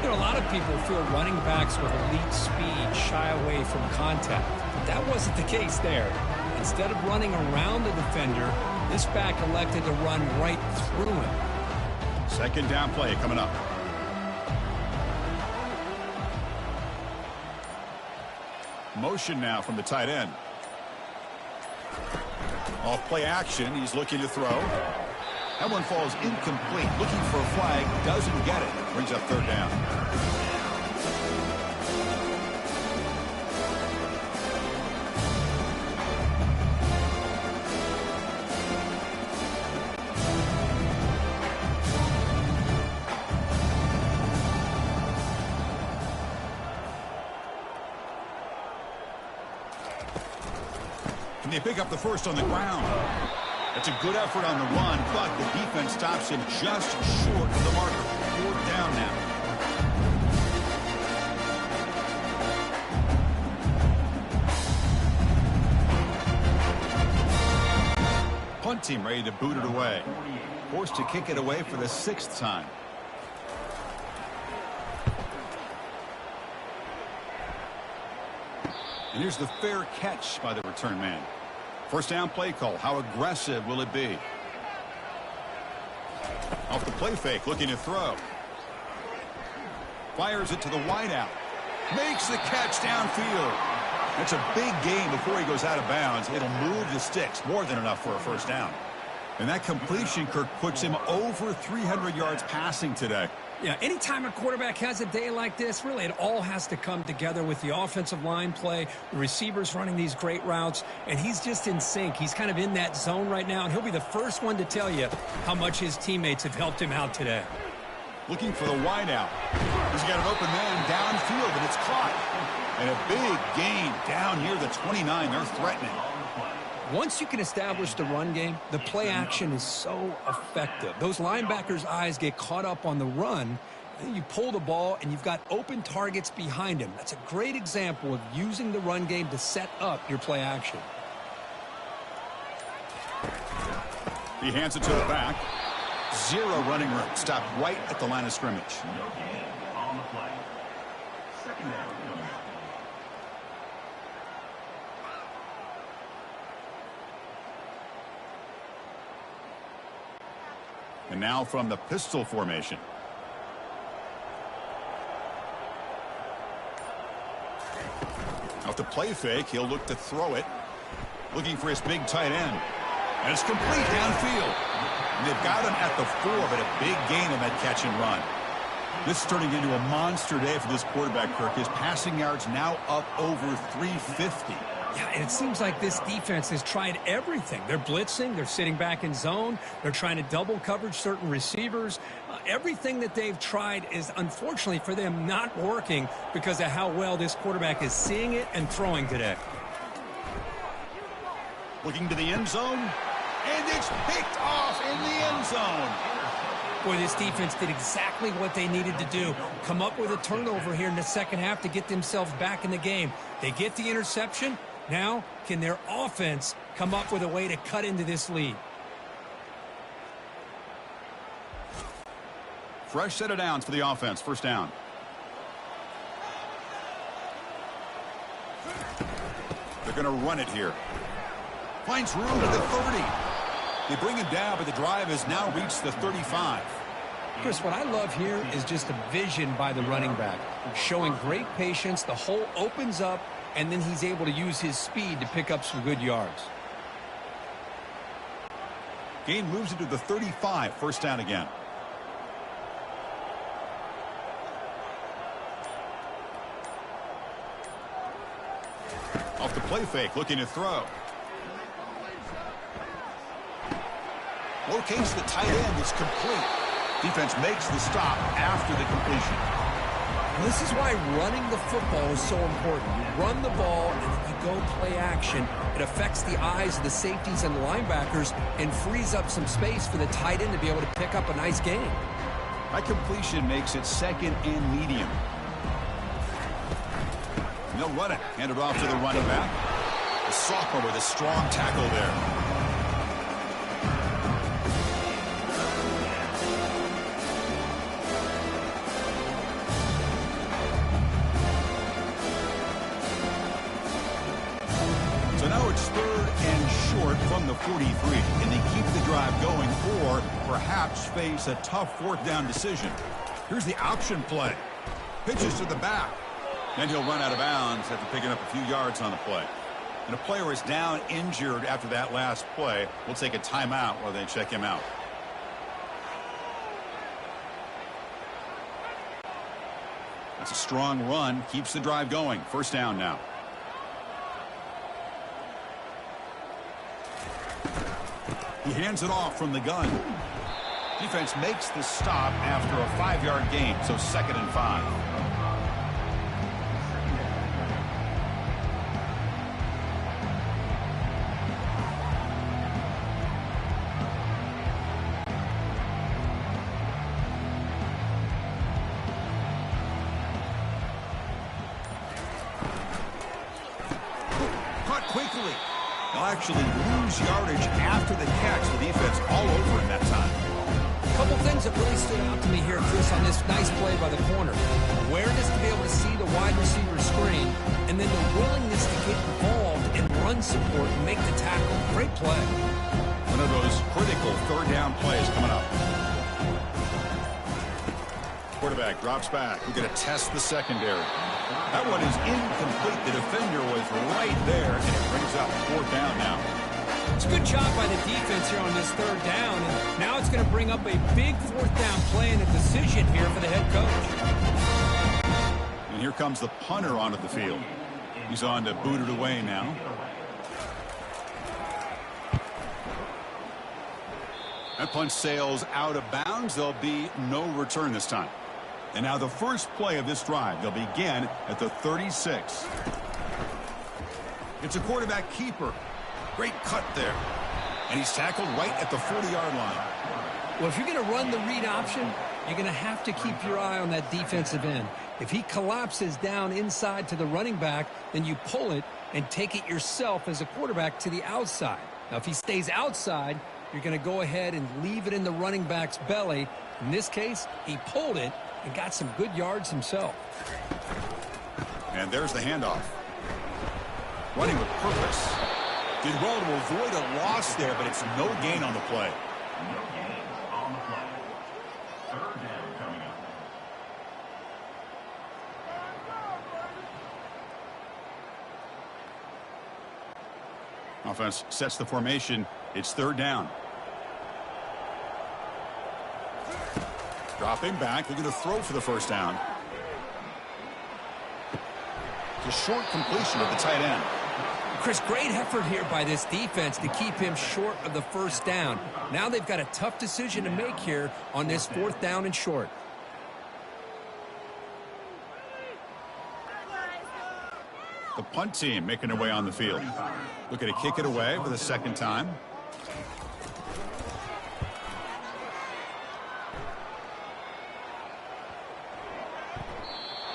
You know, a lot of people feel running backs with elite speed shy away from contact. But that wasn't the case there. Instead of running around the defender, this back elected to run right through him. Second down play coming up. Motion now from the tight end. Off play action, he's looking to throw. That one falls incomplete. Looking for a flag, doesn't get it. Brings up third down. Can they pick up the first on the ground? That's a good effort on the run, but the defense stops him just short of the marker. Fourth down now. Punt team ready to boot it away. Forced to kick it away for the 6th time. And here's the fair catch by the return man. First down play call. How aggressive will it be? Off the play fake, looking to throw. Fires it to the wideout. Makes the catch downfield. That's a big gain before he goes out of bounds. It'll move the sticks. More than enough for a first down. And that completion, Kirk, puts him over 300 yards passing today. Yeah, anytime a quarterback has a day like this, really it all has to come together with the offensive line play, the receivers running these great routes, and he's just in sync. He's kind of in that zone right now, and he'll be the first one to tell you how much his teammates have helped him out today. Looking for the wideout. He's got an open man downfield, and it's caught. And a big gain down near the 29. They're threatening. Once you can establish the run game, the play action is so effective. Those linebackers' eyes get caught up on the run, and then you pull the ball, and you've got open targets behind him. That's a great example of using the run game to set up your play action. He hands it to the back. Zero running room. Stopped right at the line of scrimmage. On the play. Second down. And now from the pistol formation. Off the play fake, he'll look to throw it. Looking for his big tight end. And it's complete downfield. And they've got him at the 4, but a big gain on that catch and run. This is turning into a monster day for this quarterback, Kirk. His passing yards now up over 350. Yeah, and it seems like this defense has tried everything. They're blitzing. They're sitting back in zone. They're trying to double coverage certain receivers. Everything that they've tried is, unfortunately for them, not working because of how well this quarterback is seeing it and throwing today. Looking to the end zone, and it's picked off in the end zone. Boy, this defense did exactly what they needed to do. Come up with a turnover here in the second half to get themselves back in the game. They get the interception. Now, can their offense come up with a way to cut into this lead? Fresh set of downs for the offense. First down. They're going to run it here. Finds room at the 30. They bring him down, but the drive has now reached the 35. Chris, what I love here is just a vision by the running back. Showing great patience. The hole opens up, and then he's able to use his speed to pick up some good yards. Gain moves into the 35. First down again. Off the play fake, looking to throw. Locates the tight end. It's complete. Defense makes the stop after the completion. Well, this is why running the football is so important. You run the ball, and then you go play action. It affects the eyes of the safeties and the linebackers and frees up some space for the tight end to be able to pick up a nice gain. That completion makes it second and medium. And they'll run it. Hand it off to the running back. The sophomore with a strong tackle there. So now it's third and short from the 43. Can they keep the drive going or perhaps face a tough fourth down decision? Here's the option play. Pitches to the back. Then he'll run out of bounds after picking up a few yards on the play. And a player is down injured after that last play. We'll take a timeout while they check him out. That's a strong run. Keeps the drive going. First down now. He hands it off from the gun. Defense makes the stop after a 5-yard gain, so second and 5. Caught quickly. They'll actually lose yardage after the catch. The defense all over him that time. A couple things that really stood out to me here, Chris, on this nice play by the corner. Awareness to be able to see the wide receiver screen, and then the willingness to get involved and run support and make the tackle. Great play. One of those critical third down plays coming up. Quarterback drops back. We're going to test the secondary. That one is incomplete. The defender was right there, and it brings up fourth down now. It's a good job by the defense here on this third down, and now it's going to bring up a big fourth down play and a decision here for the head coach. And here comes the punter onto the field. He's on to boot it away now. That punch sails out of bounds. There'll be no return this time. And now the first play of this drive. They'll begin at the 36. It's a quarterback keeper. Great cut there. And he's tackled right at the 40-yard line. Well, if you're going to run the read option, you're going to have to keep your eye on that defensive end. If he collapses down inside to the running back, then you pull it and take it yourself as a quarterback to the outside. Now, if he stays outside, you're going to go ahead and leave it in the running back's belly. In this case, he pulled it and got some good yards himself. And there's the handoff. Running with purpose. Did well to avoid a loss there, but it's no gain on the play. No gain on the play. Third down coming up. Now Offense sets the formation. It's third down. Dropping back. They're going to throw for the first down. It's a short completion of the tight end. Chris, great effort here by this defense to keep him short of the first down. Now they've got a tough decision to make here on this fourth down and short. The punt team making their way on the field. Looking to kick it away for the second time.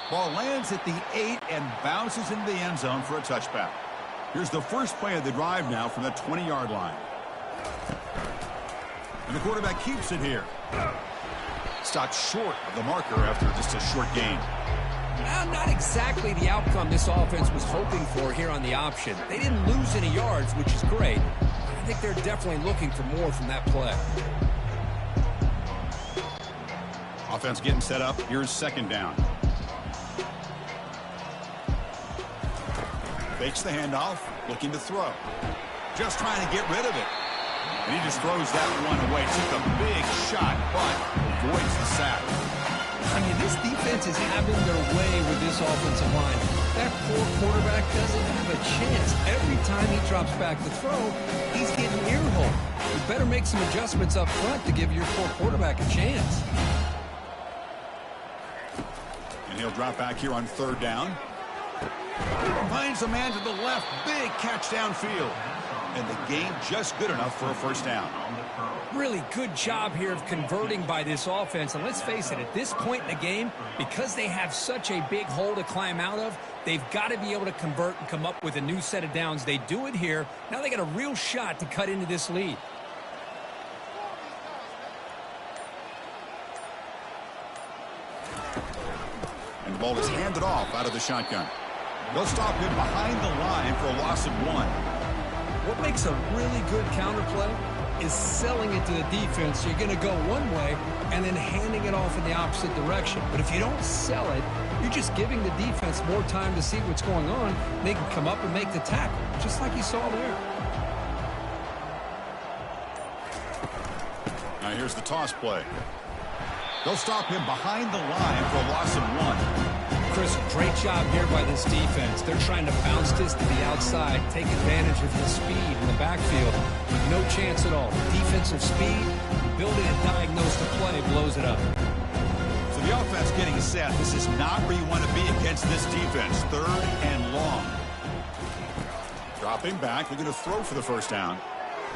Ball lands at the 8 and bounces into the end zone for a touchback. Here's the first play of the drive now from the 20-yard line. And the quarterback keeps it here. Stopped short of the marker after just a short gain. Not exactly the outcome this offense was hoping for here on the option. They didn't lose any yards, which is great. I think they're definitely looking for more from that play. Offense getting set up. Here's second down. Fakes the handoff, looking to throw. Just trying to get rid of it. And he just throws that one away. Took a big shot, but avoids the sack. I mean, this defense is having their way with this offensive line. That poor quarterback doesn't have a chance. Every time he drops back to throw, he's getting ear-hole. You better make some adjustments up front to give your poor quarterback a chance. And he'll drop back here on third down. Finds a man to the left. Big catch downfield. And the gain just good enough for a first down. Really good job here of converting by this offense. And let's face it, at this point in the game, because they have such a big hole to climb out of, they've got to be able to convert and come up with a new set of downs. They do it here. Now they got a real shot to cut into this lead. And the ball is handed off out of the shotgun. They'll stop him behind the line for a loss of 1. What makes a really good counterplay is selling it to the defense. You're going to go one way and then handing it off in the opposite direction. But if you don't sell it, you're just giving the defense more time to see what's going on. They can come up and make the tackle, just like you saw there. Now here's the toss play. They'll stop him behind the line for a loss of 1. Chris, great job here by this defense. They're trying to bounce this to the outside, take advantage of the speed in the backfield. With no chance at all. Defensive speed, ability to diagnose the play, blows it up. So the offense getting set. This is not where you want to be against this defense. Third and long. Dropping back. They're going to throw for the first down.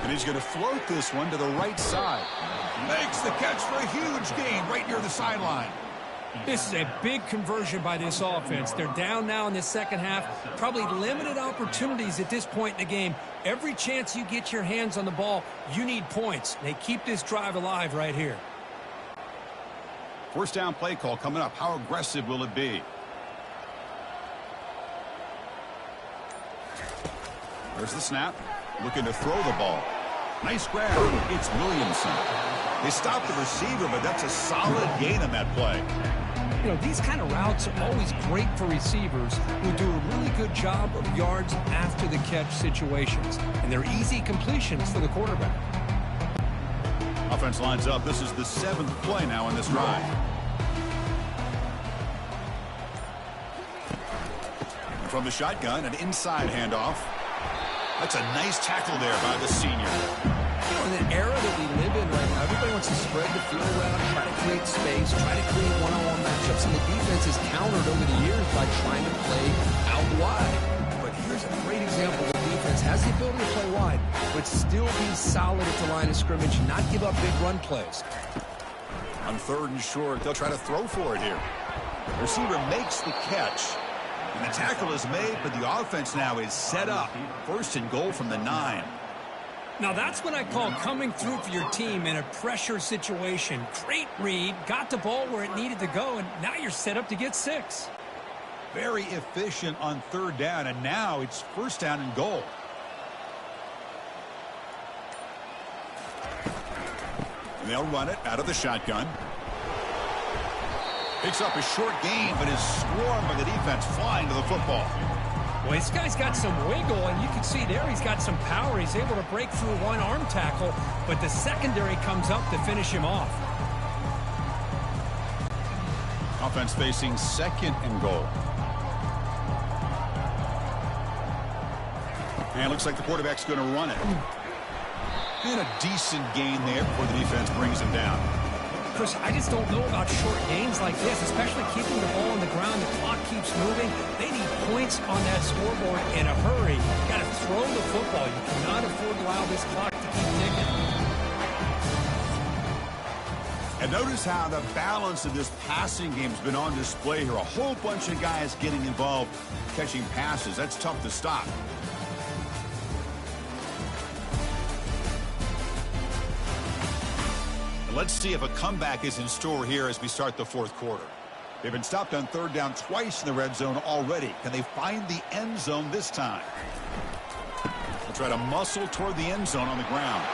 And he's going to float this one to the right side. Makes the catch for a huge gain right near the sideline. This is a big conversion by this offense. They're down now in the second half. Probably limited opportunities at this point in the game. Every chance you get your hands on the ball, you need points. They keep this drive alive right here. First down play call coming up. How aggressive will it be? There's the snap. Looking to throw the ball. Nice grab. It's Williamson. They stopped the receiver, but that's a solid gain on that play. You know, these kind of routes are always great for receivers who do a really good job of yards after the catch situations. And they're easy completions for the quarterback. Offense lines up. This is the 7th play now in this drive. From the shotgun, an inside handoff. That's a nice tackle there by the senior. You know, in the era that we live in right now, everybody wants to spread the field around, try to create space, try to create one-on-one matchups, and the defense is countered over the years by trying to play out wide. But here's a great example. The defense has the ability to play wide, but still be solid at the line of scrimmage, not give up big run plays. On third and short, they'll try to throw for it here. The receiver makes the catch. And the tackle is made, but the offense now is set up. First and goal from the 9. Now that's what I call coming through for your team in a pressure situation. Great read, got the ball where it needed to go, and now you're set up to get 6. Very efficient on third down, and now it's first down and goal. And they'll run it out of the shotgun. Picks up a short gain, but is swarmed by the defense flying to the football. Well, this guy's got some wiggle, and you can see there he's got some power. He's able to break through one arm tackle, but the secondary comes up to finish him off. Offense facing 2nd and goal. And it looks like the quarterback's going to run it. And a decent gain there before the defense brings him down. Chris, I just don't know about short gains like this, especially keeping the ball on the ground. The clock keeps moving. They need points on that scoreboard in a hurry. You got to throw the football. You cannot afford to allow this clock to keep ticking. And notice how the balance of this passing game has been on display here. A whole bunch of guys getting involved catching passes. That's tough to stop. Let's see if a comeback is in store here as we start the 4th quarter. They've been stopped on 3rd down twice in the red zone already. Can they find the end zone this time? They'll try to muscle toward the end zone on the ground.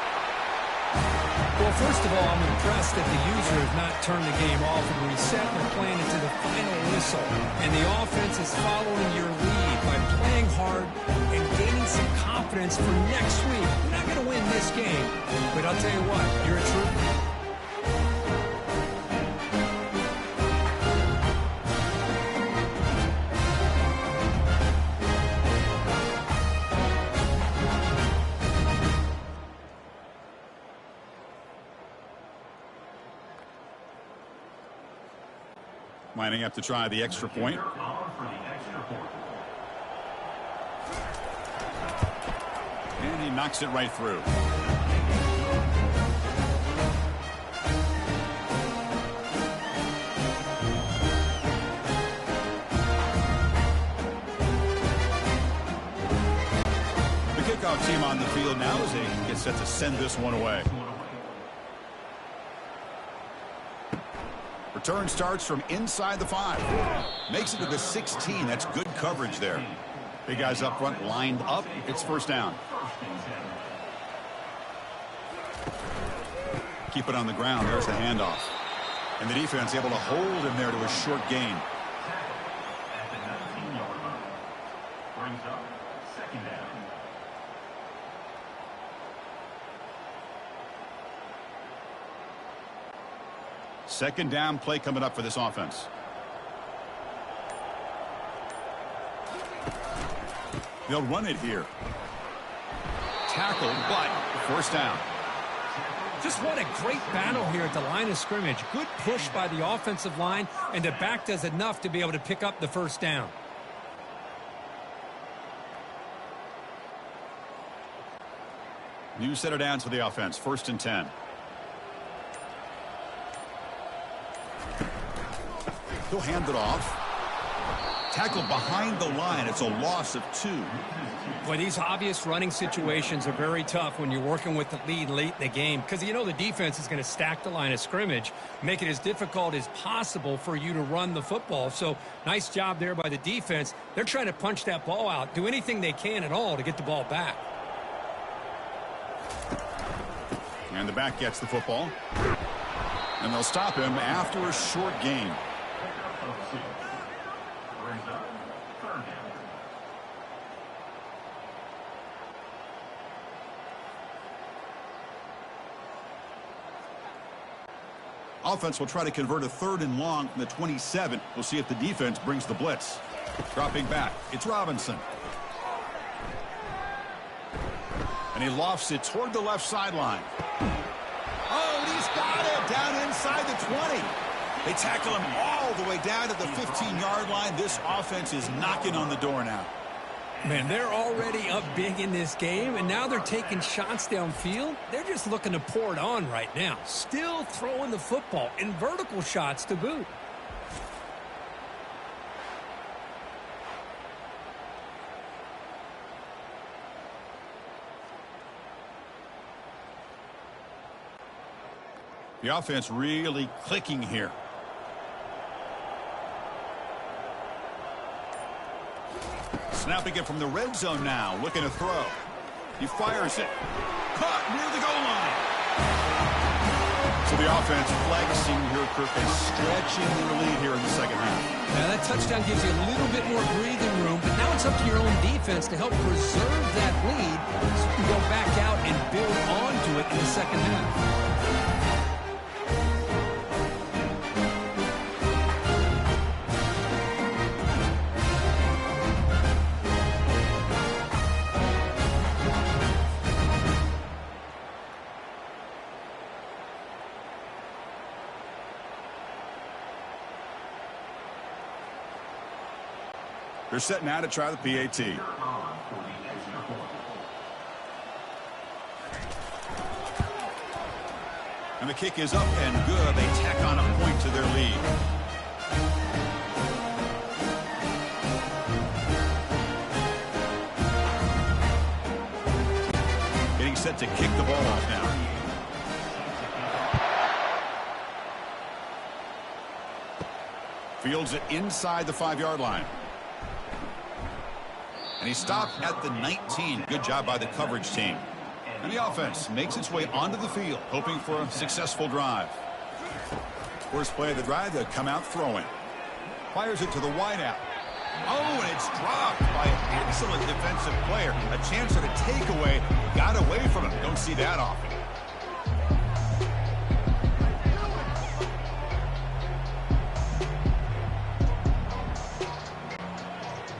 Well, first of all, I'm impressed that the user has not turned the game off and reset their plan into the final whistle. And the offense is following your lead by playing hard and gaining some confidence for next week. You're not going to win this game, but I'll tell you what, you're a trooper. Lining up to try the extra point. And he knocks it right through. The kickoff team on the field now as they get set to send this one away. Return starts from inside the 5. Makes it to the 16. That's good coverage there. Big guys up front lined up. It's 1st down. Keep it on the ground. There's the handoff. And the defense able to hold him there to a short gain. At the 19-yard line. Brings up 2nd down. Second down play coming up for this offense. They'll run it here. Tackled, but 1st down. Just what a great battle here at the line of scrimmage. Good push by the offensive line, and the back does enough to be able to pick up the 1st down. New set of downs for the offense. 1st and 10. He'll hand it off. Tackled behind the line. It's a loss of 2. Boy, these obvious running situations are very tough when you're working with the lead late in the game because you know the defense is going to stack the line of scrimmage, make it as difficult as possible for you to run the football. So nice job there by the defense. They're trying to punch that ball out, do anything they can at all to get the ball back. And the back gets the football. And they'll stop him after a short gain. Brings up 3rd down. Offense will try to convert a 3rd and long from the 27. We'll see if the defense brings the blitz. Dropping back, it's Robinson. And he lofts it toward the left sideline. Oh, and he's got it down inside the 20. They tackle him all the way down to the 15-yard line. This offense is knocking on the door now. Man, they're already up big in this game, and now they're taking shots downfield. They're just looking to pour it on right now. Still throwing the football in vertical shots to boot. The offense really clicking here. Snapping it from the red zone now, looking to throw. He fires it. Caught near the goal line. So The offense flexing here, Kirk, and stretching their lead here in the second half. Now that touchdown gives you a little bit more breathing room, but now it's up to your own defense to help preserve that lead so you can go back out and build onto it in the second half. They're set now to try the PAT. And the kick is up and good. They tack on a point to their lead. Getting set to kick the ball off now. Fields it inside the 5-yard line. And he stopped at the 19. Good job by the coverage team. And the offense makes its way onto the field, hoping for a successful drive. First play of the drive, they'll come out throwing. Fires it to the wideout. Oh, and it's dropped by an excellent defensive player. A chance at a takeaway. Got away from him. Don't see that often.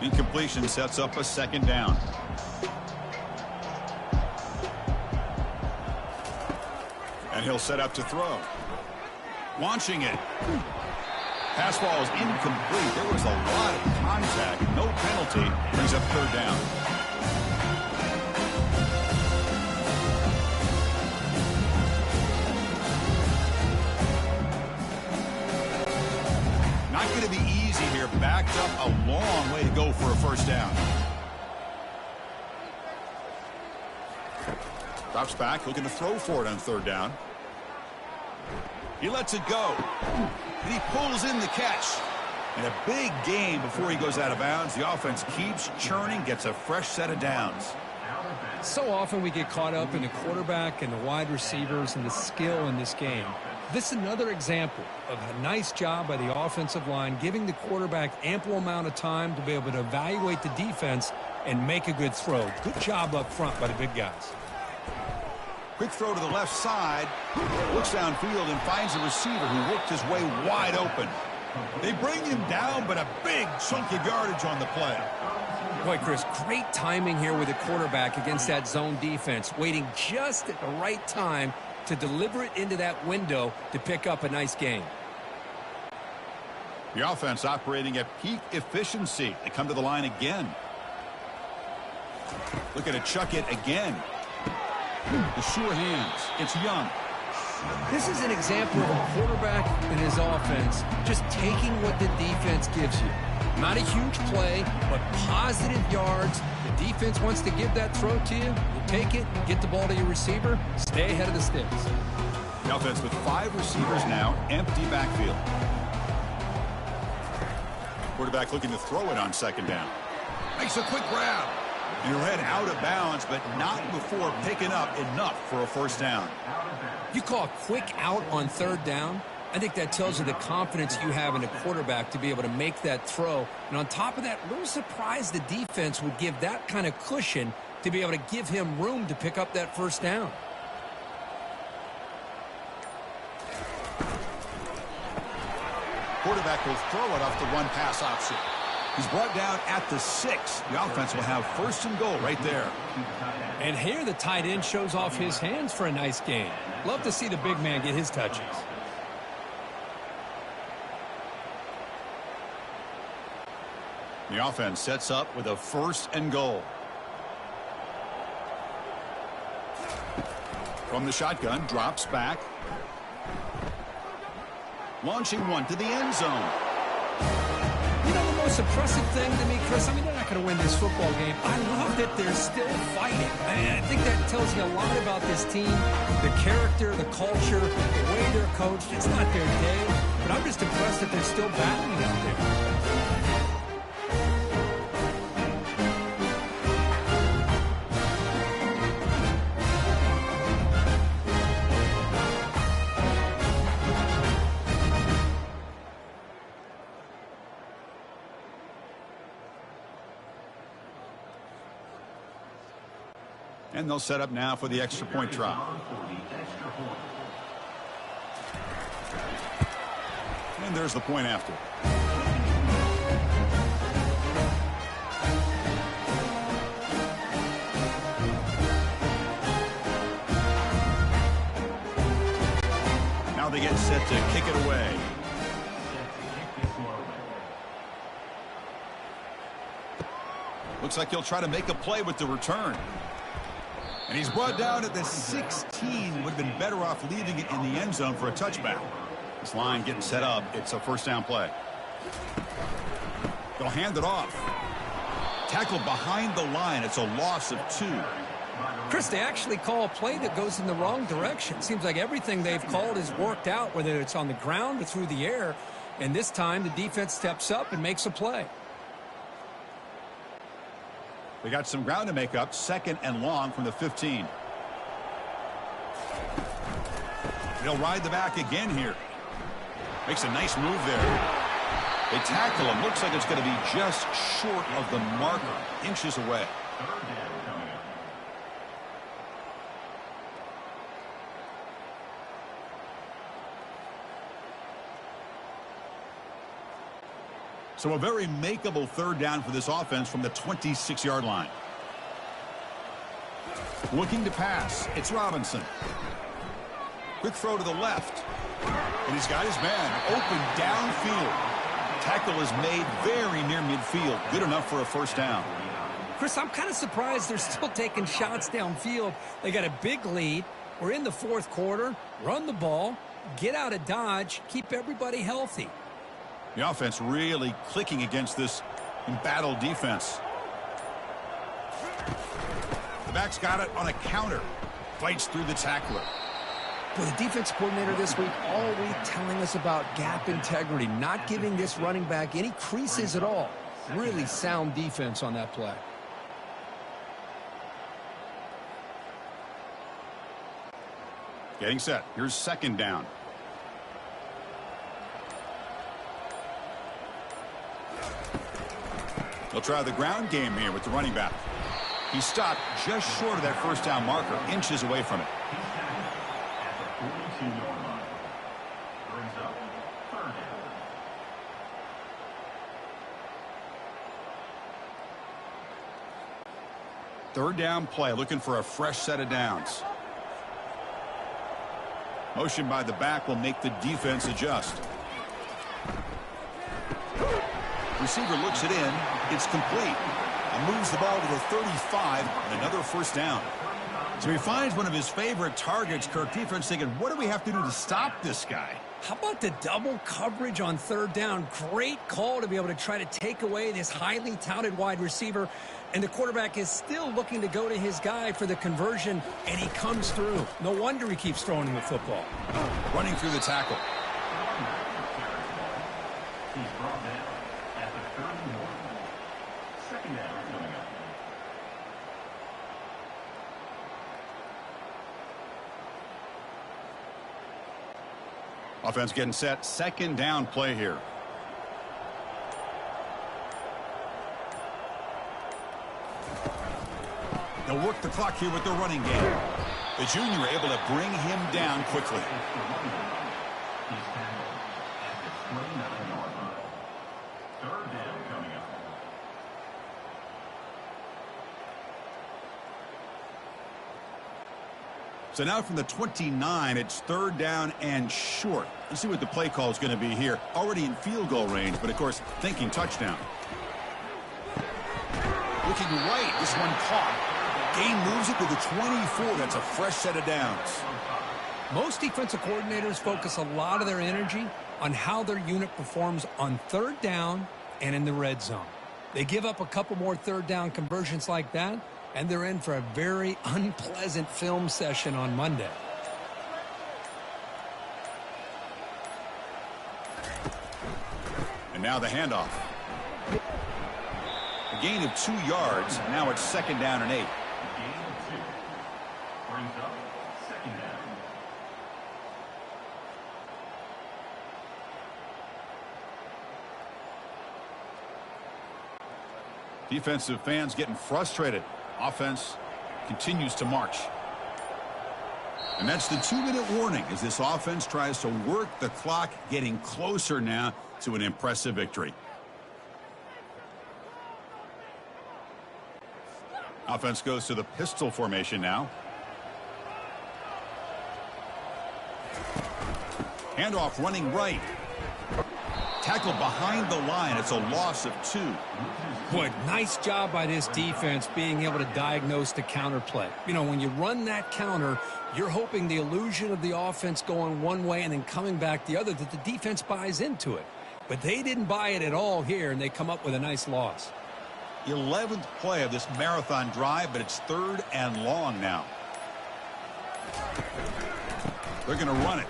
Incompletion sets up a second down. And he'll set up to throw. Launching it. Pass ball is incomplete. There was a lot of contact. No penalty. Brings up third down. Not going to be easy here. Backed up a long way to go for a first down. Drops back, looking to throw for it on third down. He lets it go. And he pulls in the catch. And a big gain before he goes out of bounds. The offense keeps churning, gets a fresh set of downs. So often we get caught up in the quarterback and the wide receivers and the skill in this game. This is another example of a nice job by the offensive line, giving the quarterback ample amount of time to be able to evaluate the defense and make a good throw. Good job up front by the big guys. Quick throw to the left side. Looks downfield and finds a receiver who worked his way wide open. They bring him down, but a big chunk of yardage on the play. Boy, Chris, great timing here with the quarterback against that zone defense, waiting just at the right time to deliver it into that window to pick up a nice gain. The offense operating at peak efficiency. They come to the line again. Looking to chuck it again. The sure hands. It's Young. This is an example of a quarterback and his offense just taking what the defense gives you. Not a huge play, but positive yards. The defense wants to give that throw to you. You take it, get the ball to your receiver, stay ahead of the sticks. The offense with 5 receivers now, empty backfield. Quarterback looking to throw it on second down. Makes a quick grab. And he'll head out of bounds, but not before picking up enough for a first down. You call a quick out on third down? I think that tells you the confidence you have in a quarterback to be able to make that throw. And on top of that, a little surprised the defense would give that kind of cushion to be able to give him room to pick up that first down. Quarterback will throw it off the run-pass option. He's brought down at the 6. The offense will have first and goal right there. And here the tight end shows off his hands for a nice gain. Love to see the big man get his touches. The offense sets up with a first and goal. From the shotgun, drops back. Launching one to the end zone. You know, the most impressive thing to me, Chris, I mean, they're not going to win this football game. I love that they're still fighting. And I think that tells you a lot about this team, the character, the culture, the way they're coached. It's not their day, but I'm just impressed that they're still battling out there. And they'll set up now for the extra point try. And there's the point after. Now they get set to kick it away. Looks like he'll try to make a play with the return. And he's brought down at the 16. Would have been better off leaving it in the end zone for a touchback. This line getting set up. It's a first down play. They'll hand it off. Tackled behind the line. It's a loss of 2. Chris, they actually call a play that goes in the wrong direction. Seems like everything they've called has worked out, whether it's on the ground or through the air. And this time the defense steps up and makes a play. They got some ground to make up. 2nd and long from the 15. They'll ride the back again here. Makes a nice move there. They tackle him. Looks like it's going to be just short of the marker. Inches away. So a very makeable third down for this offense from the 26-yard line. Looking to pass. It's Robinson. Quick throw to the left. And he's got his man open downfield. Tackle is made very near midfield. Good enough for a first down. Chris, I'm kind of surprised they're still taking shots downfield. They got a big lead. We're in the 4th quarter. Run the ball. Get out of Dodge. Keep everybody healthy. The offense really clicking against this embattled defense. The back's got it on a counter. Fights through the tackler. Well, the defense coordinator this week all week telling us about gap integrity, not giving this running back any creases at all. Really sound defense on that play. Getting set. Here's 2nd down. They'll try the ground game here with the running back. He stopped just short of that first down marker, inches away from it. Third down play, looking for a fresh set of downs. Motion by the back will make the defense adjust. Receiver looks it in. It's complete. And moves the ball to the 35. And another first down. So he finds one of his favorite targets. Kirk, defense thinking, what do we have to do to stop this guy? How about the double coverage on 3rd down? Great call to be able to try to take away this highly touted wide receiver. And the quarterback is still looking to go to his guy for the conversion, and he comes through. No wonder he keeps throwing him the football. Running through the tackle. He's brought down at the 31. 2nd down coming up. Offense getting set. 2nd down play here. They'll work the clock here with their running game. The junior able to bring him down quickly. He's tackled at the 29-yard line. 3rd down coming up. So now from the 29, it's 3rd down and short. Let's see what the play call is going to be here. Already in field goal range, but of course thinking touchdown. Looking right, this one caught. Gain moves it to the 24. That's a fresh set of downs. Most defensive coordinators focus a lot of their energy on how their unit performs on 3rd down and in the red zone. They give up a couple more 3rd down conversions like that, and they're in for a very unpleasant film session on Monday. And now the handoff. A gain of 2 yards. Now it's 2nd down and 8. Gain of 2. Brings up 2nd down. Defensive fans getting frustrated. Offense continues to march. And that's the 2-minute warning as this offense tries to work the clock, getting closer now to an impressive victory. Offense goes to the pistol formation now. Handoff running right. Tackle behind the line. It's a loss of 2. Boy, nice job by this defense being able to diagnose the counter play. You know, when you run that counter, you're hoping the illusion of the offense going one way and then coming back the other, that the defense buys into it. But they didn't buy it at all here, and they come up with a nice loss. 11th play of this marathon drive, but it's 3rd and long now. They're going to run it.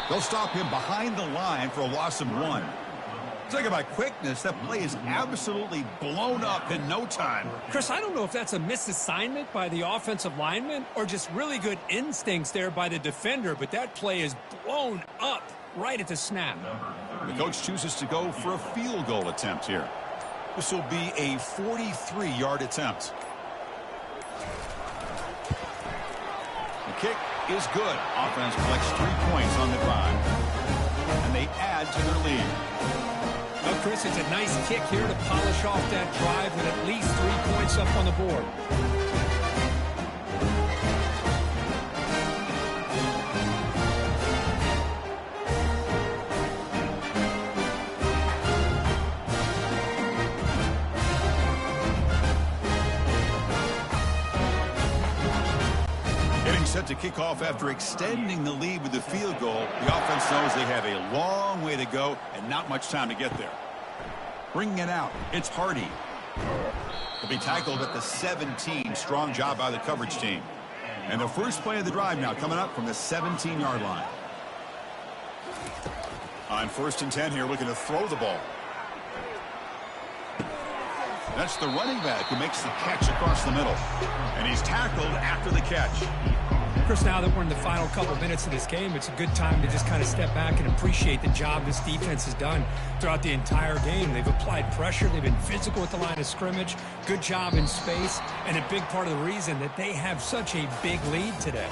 They'll stop him behind the line for a loss of 1. Talk about quickness. That play is absolutely blown up in no time. Chris, I don't know if that's a misassignment by the offensive lineman or just really good instincts there by the defender, but that play is blown up right at the snap. The coach chooses to go for a field goal attempt here. This will be a 43-yard attempt. The kick is good. Offense collects 3 points on the drive. And they add to their lead. Well, Chris, it's a nice kick here to polish off that drive with at least 3 points up on the board. Set to kick off after extending the lead with the field goal. The offense knows they have a long way to go and not much time to get there. Bringing it out, it's Hardy. He'll be tackled at the 17. Strong job by the coverage team. And the first play of the drive now coming up from the 17-yard line. On 1st and 10 here, looking to throw the ball. That's the running back who makes the catch across the middle. And he's tackled after the catch. Chris, now that we're in the final couple minutes of this game, it's a good time to just kind of step back and appreciate the job this defense has done throughout the entire game. They've applied pressure. They've been physical at the line of scrimmage. Good job in space. And a big part of the reason that they have such a big lead today.